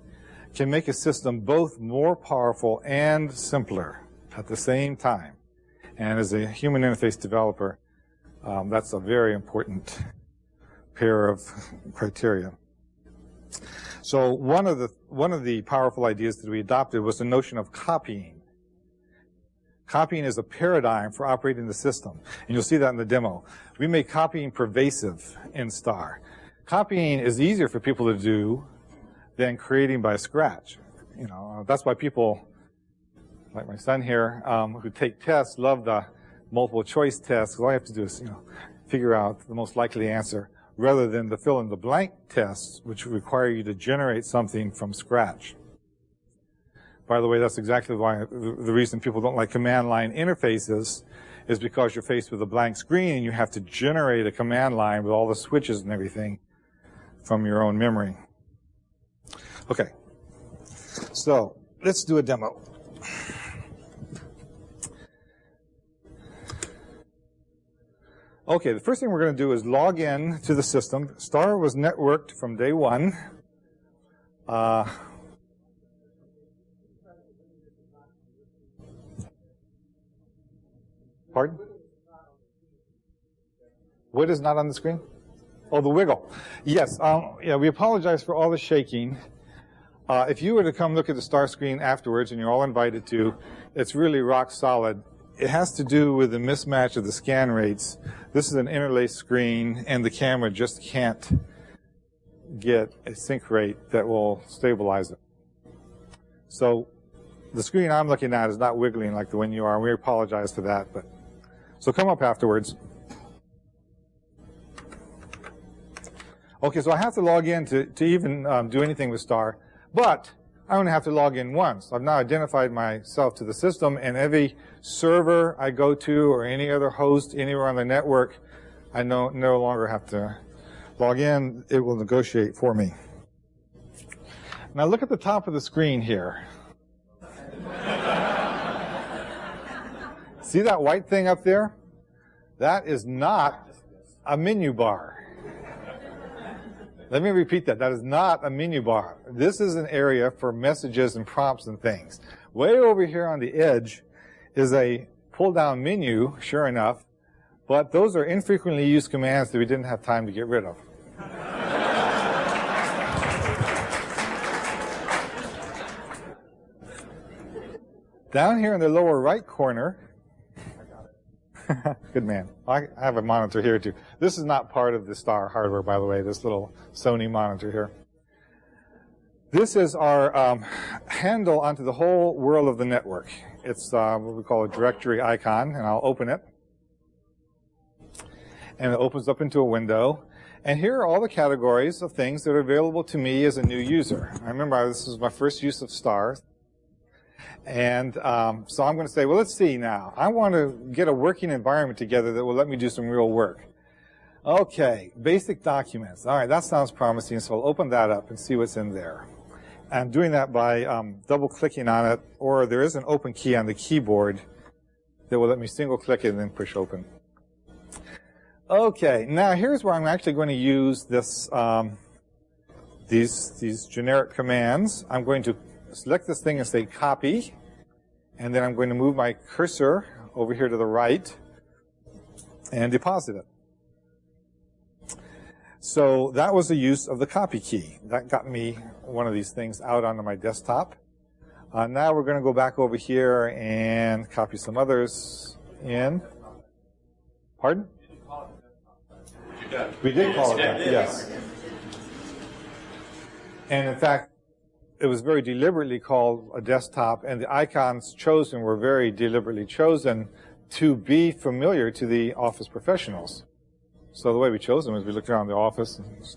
can make a system both more powerful and simpler at the same time. And as a human interface developer, that's a very important pair of criteria. So one of the powerful ideas that we adopted was the notion of copying. Copying is a paradigm for operating the system, and you'll see that in the demo. We make copying pervasive in STAR. Copying is easier for people to do than creating by scratch. That's why people, like my son here, who take tests, love the multiple choice tests. All you have to do is, figure out the most likely answer, rather than the fill-in-the-blank tests, which require you to generate something from scratch. By the way, that's exactly why the reason people don't like command line interfaces is because you're faced with a blank screen and you have to generate a command line with all the switches and everything from your own memory. Okay, so let's do a demo. Okay, the first thing we're going to do is log in to the system. STAR was networked from day one. Pardon? What is not on the screen? Oh, the wiggle. Yes, yeah, we apologize for all the shaking. If you were to come look at the STAR screen afterwards, and you're all invited to, it's really rock solid. It has to do with the mismatch of the scan rates. This is an interlaced screen, and the camera just can't get a sync rate that will stabilize it. So the screen I'm looking at is not wiggling like the one you are, and we apologize for that. So come up afterwards. Okay, so I have to log in to even do anything with STAR, but I only have to log in once. I've now identified myself to the system, and every server I go to or any other host anywhere on the network, I no longer have to log in. It will negotiate for me. Now look at the top of the screen here. See that white thing up there? That is not a menu bar. Let me repeat that. That is not a menu bar. This is an area for messages and prompts and things. Way over here on the edge is a pull-down menu, sure enough, but those are infrequently used commands that we didn't have time to get rid of. Down here in the lower right corner, good man. I have a monitor here too. This is not part of the Star hardware, by the way, this little Sony monitor here. This is our handle onto the whole world of the network. It's what we call a directory icon, and I'll open it. And it opens up into a window. And here are all the categories of things that are available to me as a new user. I remember this was my first use of Star. And so I'm going to say, well, let's see now. I want to get a working environment together that will let me do some real work. Okay, basic documents. All right, that sounds promising, so I'll open that up and see what's in there. I'm doing that by double-clicking on it, or there is an open key on the keyboard that will let me single-click it and then push open. Okay, now here's where I'm actually going to use this, these generic commands. I'm going to select this thing and say copy, and then I'm going to move my cursor over here to the right and deposit it. So that was the use of the copy key. That got me one of these things out onto my desktop. Now we're going to go back over here and copy some others in. Pardon? We did call it that, yes. And in fact, it was very deliberately called a desktop, and the icons chosen were very deliberately chosen to be familiar to the Office professionals. So the way we chose them is we looked around the office and,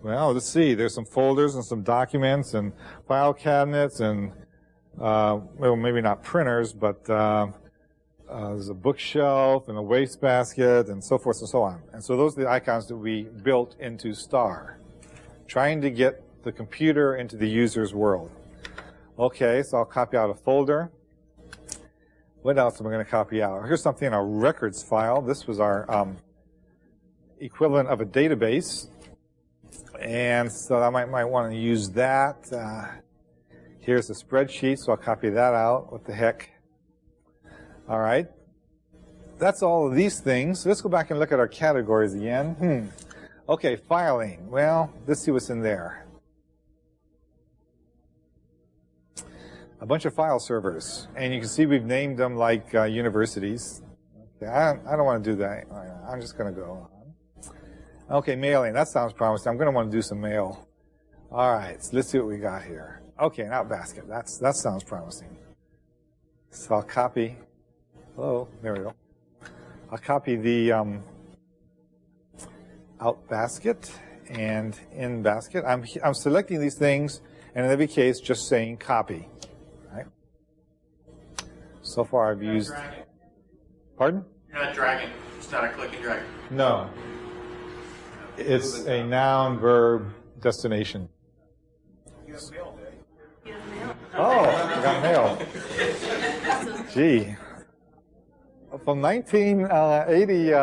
well, let's see, there's some folders and some documents and file cabinets and, well, maybe not printers, but there's a bookshelf and a wastebasket and so forth and so on. And so those are the icons that we built into Star, trying to get the computer into the user's world. Okay, so I'll copy out a folder. What else am I going to copy out? Here's something in our records file. This was our equivalent of a database. And so I might want to use that. Here's a spreadsheet, so I'll copy that out. What the heck? All right. That's all of these things. Let's go back and look at our categories again. Okay, filing. Well, let's see what's in there. A bunch of file servers. And you can see we've named them like universities. Okay, I don't want to do that. I'm just going to go on. Okay, mailing. That sounds promising. I'm going to want to do some mail. All right, so let's see what we got here. Okay, now basket. That sounds promising. So I'll copy. Hello, there we go. I'll copy the out basket and in basket. I'm selecting these things, and in every case, just saying copy. Right? So far, I've used. Pardon? You're not dragging. It's not a click and drag. No. It's a noun, verb, destination. You have mail, Dave. Oh, I got mail. Gee. From 1980,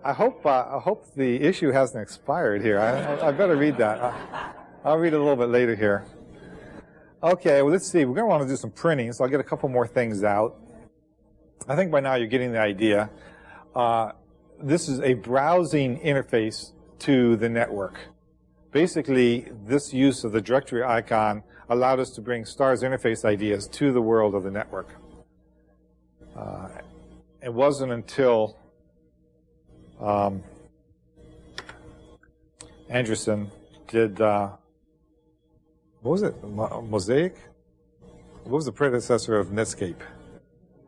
I hope the issue hasn't expired here. I better read that. I'll read it a little bit later here. Okay, well, let's see. We're going to want to do some printing, so I'll get a couple more things out. I think by now you're getting the idea. This is a browsing interface to the network. Basically, this use of the directory icon allowed us to bring Star's interface ideas to the world of the network. It wasn't until Anderson did, what was it, Mosaic? What was the predecessor of Netscape?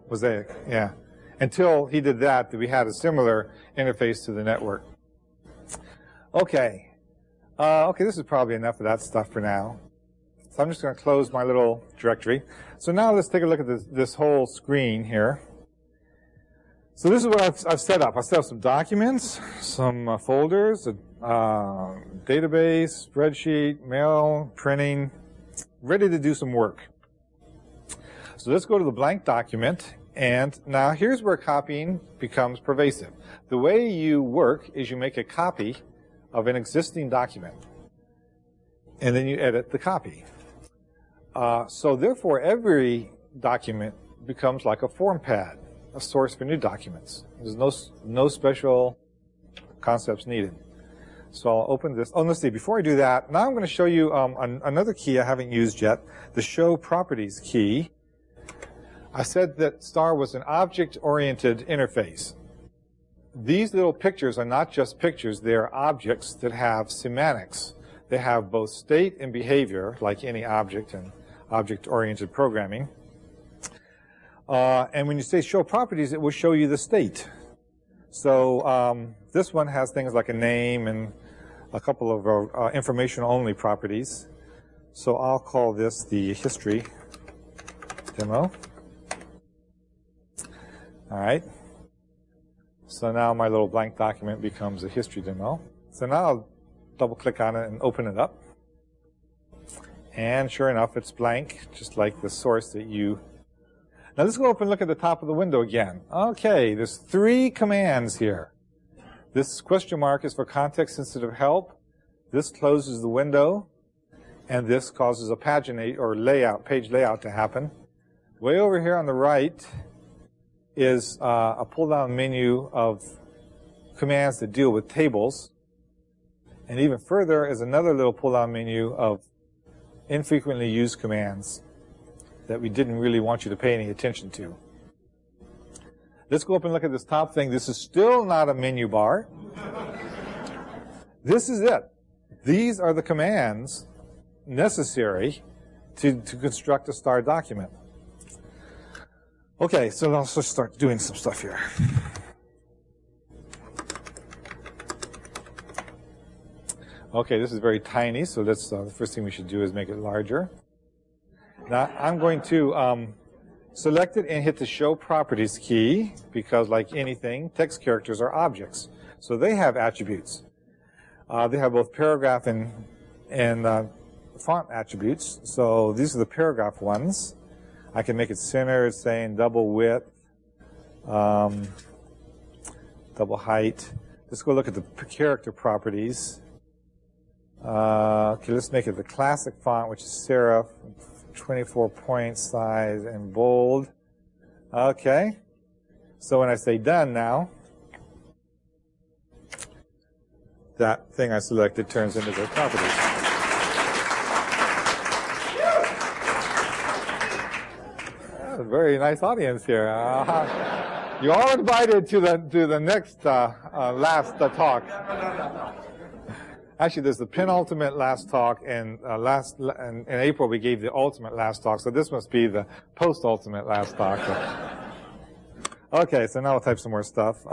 Mosaic, yeah. Until he did that, we had a similar interface to the network. Okay. Okay, this is probably enough of that stuff for now. So I'm just going to close my little directory. So now let's take a look at this whole screen here. So this is what I've set up. I set up some documents, some folders, a database, spreadsheet, mail, printing, ready to do some work. So let's go to the blank document. And now here's where copying becomes pervasive. The way you work is you make a copy of an existing document, and then you edit the copy. So therefore, every document becomes like a form pad, a source for new documents. There's no special concepts needed. So I'll open this. Oh, let's see. Before I do that, now I'm going to show you another key I haven't used yet, the Show Properties key. I said that STAR was an object-oriented interface. These little pictures are not just pictures. They are objects that have semantics. They have both state and behavior, like any object in object-oriented programming. And when you say show properties, it will show you the state. So this one has things like a name and a couple of information-only properties. So I'll call this the history demo. All right. So now my little blank document becomes a history demo. So now I'll double-click on it and open it up. And sure enough, it's blank, just like the source that you... Now let's go up and look at the top of the window again. Okay, there's 3 commands here. This question mark is for context-sensitive help. This closes the window. And this causes a paginate or layout, page layout to happen. Way over here on the right is a pull-down menu of commands that deal with tables. And even further is another little pull-down menu of infrequently used commands that we didn't really want you to pay any attention to. Let's go up and look at this top thing. This is still not a menu bar. This is it. These are the commands necessary to construct a STAR document. Okay, so let's just start doing some stuff here. Okay, this is very tiny, so that's the first thing we should do is make it larger. Now, I'm going to select it and hit the Show Properties key, because like anything, text characters are objects. So they have attributes. They have both paragraph and font attributes. So these are the paragraph ones. I can make it centered, saying double width, double height. Let's go look at the character properties. Okay, let's make it the classic font, which is serif, 24-point size, and bold. Okay. So when I say done now, that thing I selected turns into the properties. Very nice audience here. You're all invited to the next last talk. Actually, there's the penultimate last talk, and in April we gave the ultimate last talk. So this must be the post-ultimate last talk. Okay, so now I'll type some more stuff.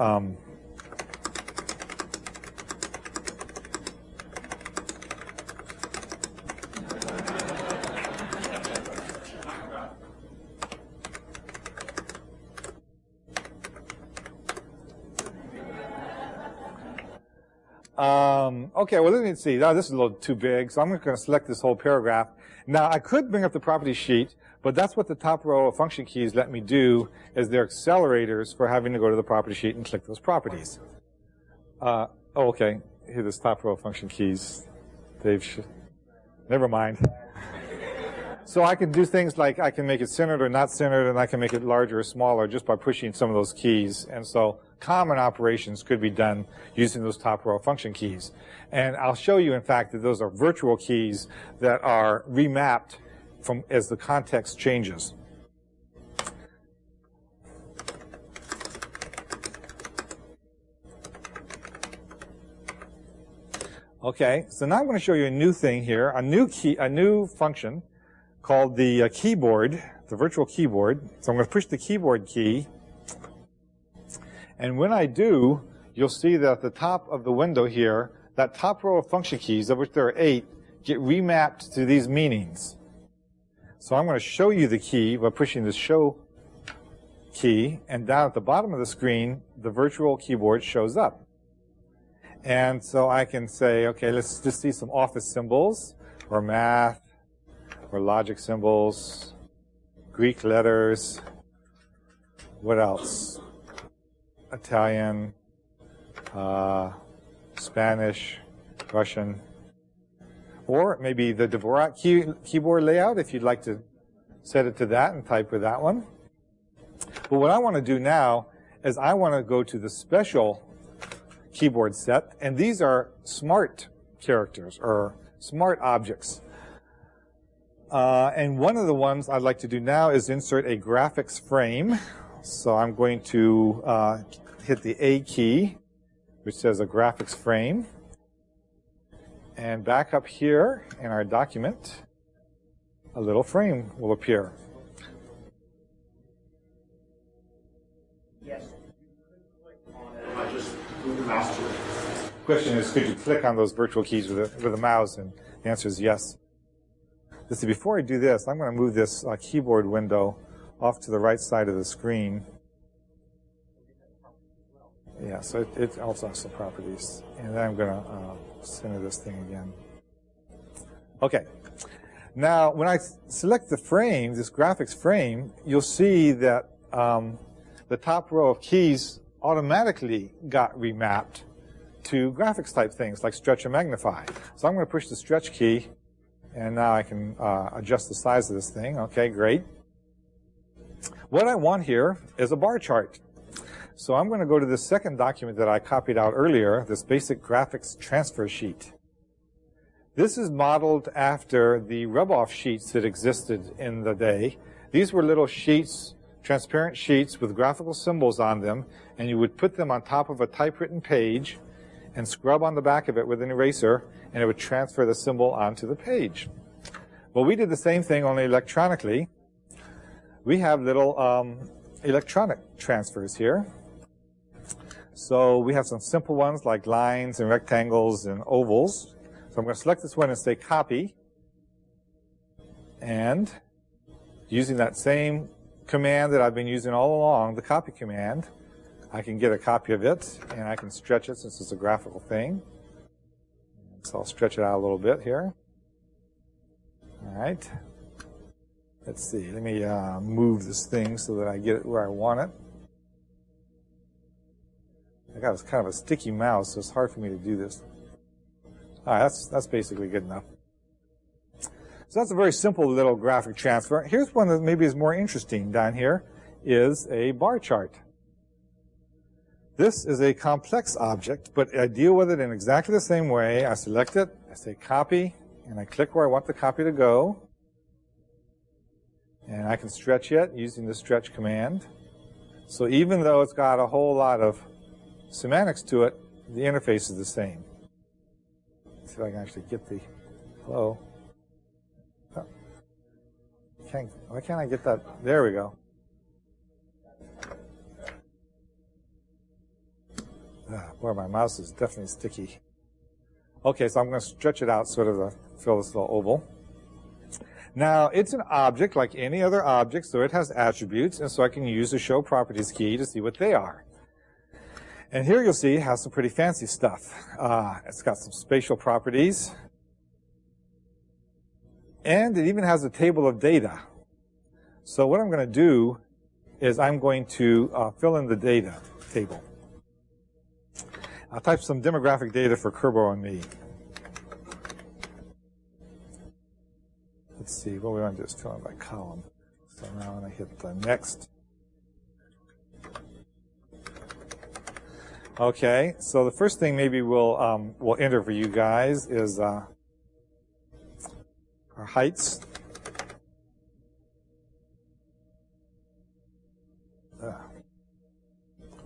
Okay, well, let me see. Now, this is a little too big, so I'm going to select this whole paragraph. Now, I could bring up the property sheet, but that's what the top row of function keys let me do, is they're accelerators for having to go to the property sheet and click those properties. Oh, okay. Here, this top row of function keys. Never mind. So I can do things like I can make it centered or not centered, and I can make it larger or smaller just by pushing some of those keys. And so common operations could be done using those top row function keys. And I'll show you, in fact, that those are virtual keys that are remapped as the context changes. Okay, so now I'm going to show you a new thing here, a new function called the keyboard, the virtual keyboard. So I'm going to push the keyboard key. And when I do, you'll see that at the top of the window here, that top row of function keys, of which there are 8, get remapped to these meanings. So I'm going to show you the key by pushing the show key, and down at the bottom of the screen, the virtual keyboard shows up. And so I can say, okay, let's just see some office symbols, or math, or logic symbols, Greek letters. What else? Italian, Spanish, Russian, or maybe the Dvorak keyboard layout if you'd like to set it to that and type with that one. But what I want to do now is I want to go to the special keyboard set, and these are smart characters or smart objects. And one of the ones I'd like to do now is insert a graphics frame. So I'm going to hit the A key, which says a graphics frame. And back up here in our document, a little frame will appear. Yes. Click on it if I just move the mouse to it. The question is, could you click on those virtual keys with a mouse? And the answer is yes. Let's see, before I do this, I'm going to move this keyboard window off to the right side of the screen. Yeah, so it also has some properties. And then I'm going to center this thing again. Okay. Now, when I select the frame, this graphics frame, you'll see that the top row of keys automatically got remapped to graphics type things like stretch and magnify. So I'm going to push the stretch key, and now I can adjust the size of this thing. Okay, great. What I want here is a bar chart. So I'm going to go to the second document that I copied out earlier, this basic graphics transfer sheet. This is modeled after the rub-off sheets that existed in the day. These were little sheets, transparent sheets with graphical symbols on them, and you would put them on top of a typewritten page and scrub on the back of it with an eraser, and it would transfer the symbol onto the page. Well, we did the same thing, only electronically. We have little electronic transfers here. So we have some simple ones like lines and rectangles and ovals. So I'm going to select this one and say copy. And using that same command that I've been using all along, the copy command, I can get a copy of it, and I can stretch it since it's a graphical thing. So I'll stretch it out a little bit here. All right. Let's see. Let me move this thing so that I get it where I want it. I got kind of a sticky mouse, so it's hard for me to do this. All right, that's basically good enough. So that's a very simple little graphic transfer. Here's one that maybe is more interesting down here, is a bar chart. This is a complex object, but I deal with it in exactly the same way. I select it, I say copy, and I click where I want the copy to go. And I can stretch it using the stretch command. So even though it's got a whole lot of semantics to it, the interface is the same. Let's see if I can actually get the flow. Oh. Why can't I get that? There we go. Boy, my mouse is definitely sticky. Okay, so I'm going to stretch it out sort of to fill this little oval. Now, it's an object like any other object, so it has attributes, and so I can use the show properties key to see what they are. And here you'll see it has some pretty fancy stuff. It's got some spatial properties, and it even has a table of data. So what I'm going to do is I'm going to fill in the data table. I'll type some demographic data for Kerbo and me. Let's see, what we want to do is fill in by column. So now when I hit the next. Okay, so the first thing maybe we'll enter for you guys is our heights.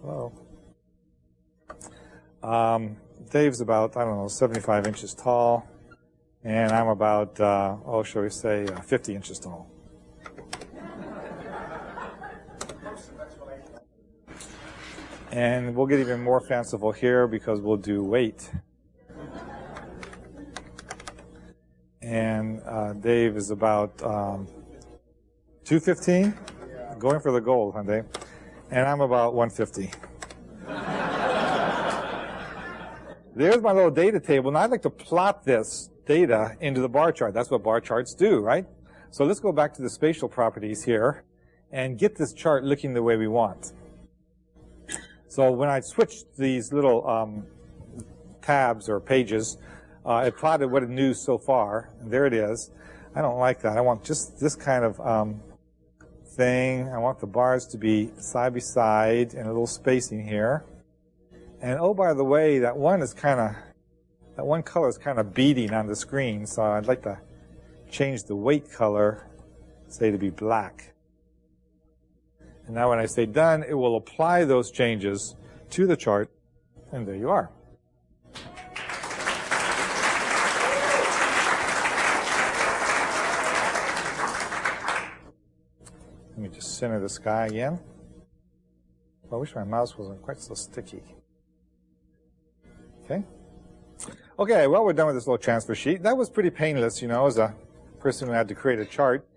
Hello. Dave's about, 75 inches tall, and I'm about, shall we say, 50 inches tall. And we'll get even more fanciful here because we'll do weight. And Dave is about 215, going for the gold, huh, Dave? And I'm about 150. There's my little data table. Now I'd like to plot this data into the bar chart. That's what bar charts do, right? So let's go back to the spatial properties here and get this chart looking the way we want. So when I switched these little tabs or pages, it plotted what it knew so far. And there it is. I don't like that. I want just this kind of thing. I want the bars to be side by side and a little spacing here. And oh, by the way, that one color is kind of beading on the screen. So I'd like to change the weight color, say to be black. And now when I say done, it will apply those changes to the chart. And there you are. Let me just center this guy again. I wish my mouse wasn't quite so sticky. Okay. Okay, well, we're done with this little transfer sheet. That was pretty painless, you know, as a person who had to create a chart,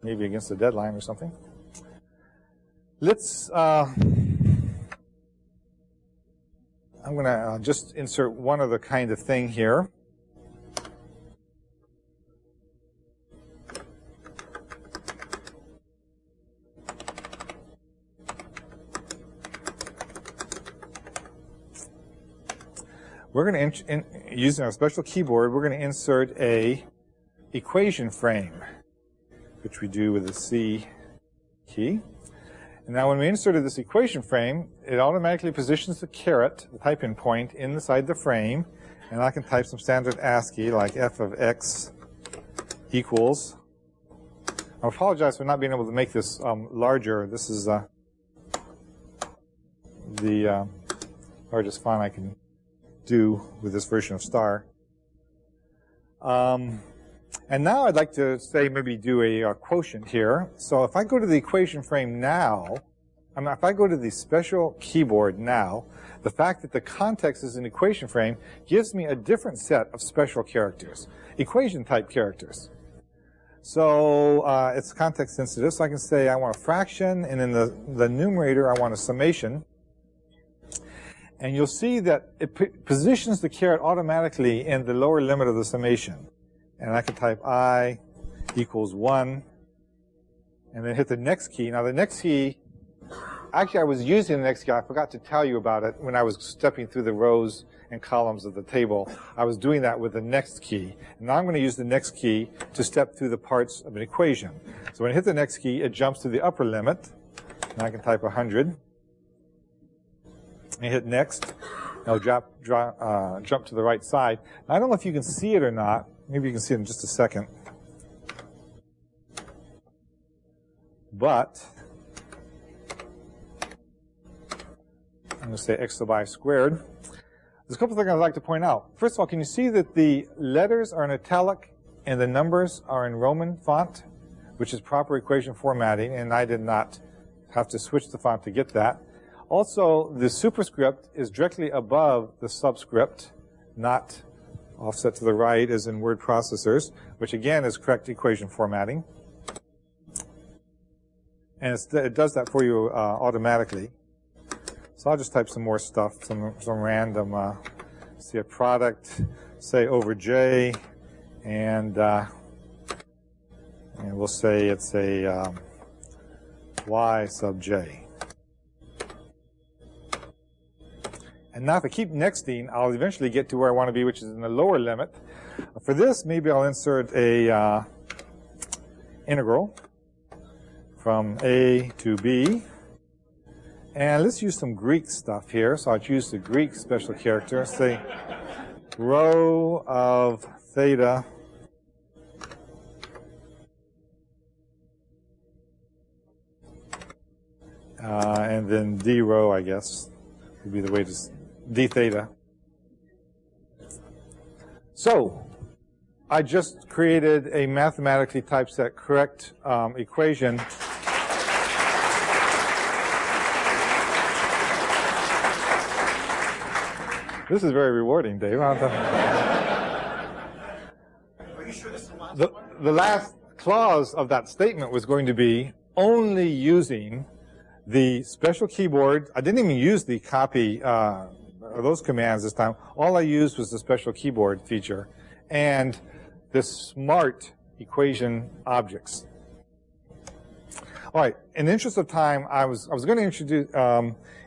maybe against a deadline or something. Let's, I'm going to just insert one other kind of thing here. We're going to, using our special keyboard, we're going to insert a equation frame, which we do with the C key. And now when we inserted this equation frame, it automatically positions the caret, the type-in point, inside the frame. And I can type some standard ASCII, like f of x equals. I apologize for not being able to make this larger. This is the largest font I can do with this version of star. And now I'd like to say maybe do a quotient here. So if I go to the equation frame now, if I go to the special keyboard now, the fact that the context is an equation frame gives me a different set of special characters, equation type characters. So it's context sensitive, so I can say I want a fraction, and in the numerator I want a summation. And you'll see that it positions the caret automatically in the lower limit of the summation. And I can type I equals 1, and then hit the next key. Now the next key, actually I was using the next key. I forgot to tell you about it when I was stepping through the rows and columns of the table. I was doing that with the next key. And now I'm going to use the next key to step through the parts of an equation. So when I hit the next key, it jumps to the upper limit. And I can type 100. And hit next. I'll jump to the right side. Now, I don't know if you can see it or not. Maybe you can see it in just a second. But I'm going to say x to the y squared. There's a couple of things I'd like to point out. First of all, can you see that the letters are in italic and the numbers are in Roman font, which is proper equation formatting, and I did not have to switch the font to get that. Also, the superscript is directly above the subscript, not offset to the right as in word processors, which again is correct equation formatting. And it does that for you automatically. So I'll just type some more stuff, some random, see a product, say over J, and we'll say it's a Y sub J. And now if I keep nexting, I'll eventually get to where I want to be, which is in the lower limit. For this, maybe I'll insert a integral from A to B. And let's use some Greek stuff here. So I'll use the Greek special character. Say rho of theta and then d rho, I guess, would be the way to d theta. So I just created a mathematically typeset correct equation. This is very rewarding, Dave. Are you sure this is the last one? The last clause of that statement was going to be only using the special keyboard. I didn't even use the copy those commands this time. All I used was the special keyboard feature and this smart equation objects. All right, in the interest of time, I was going to introduce,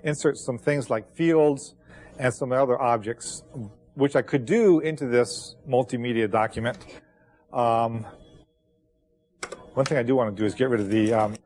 insert some things like fields and some other objects, which I could do into this multimedia document. One thing I do want to do is get rid of the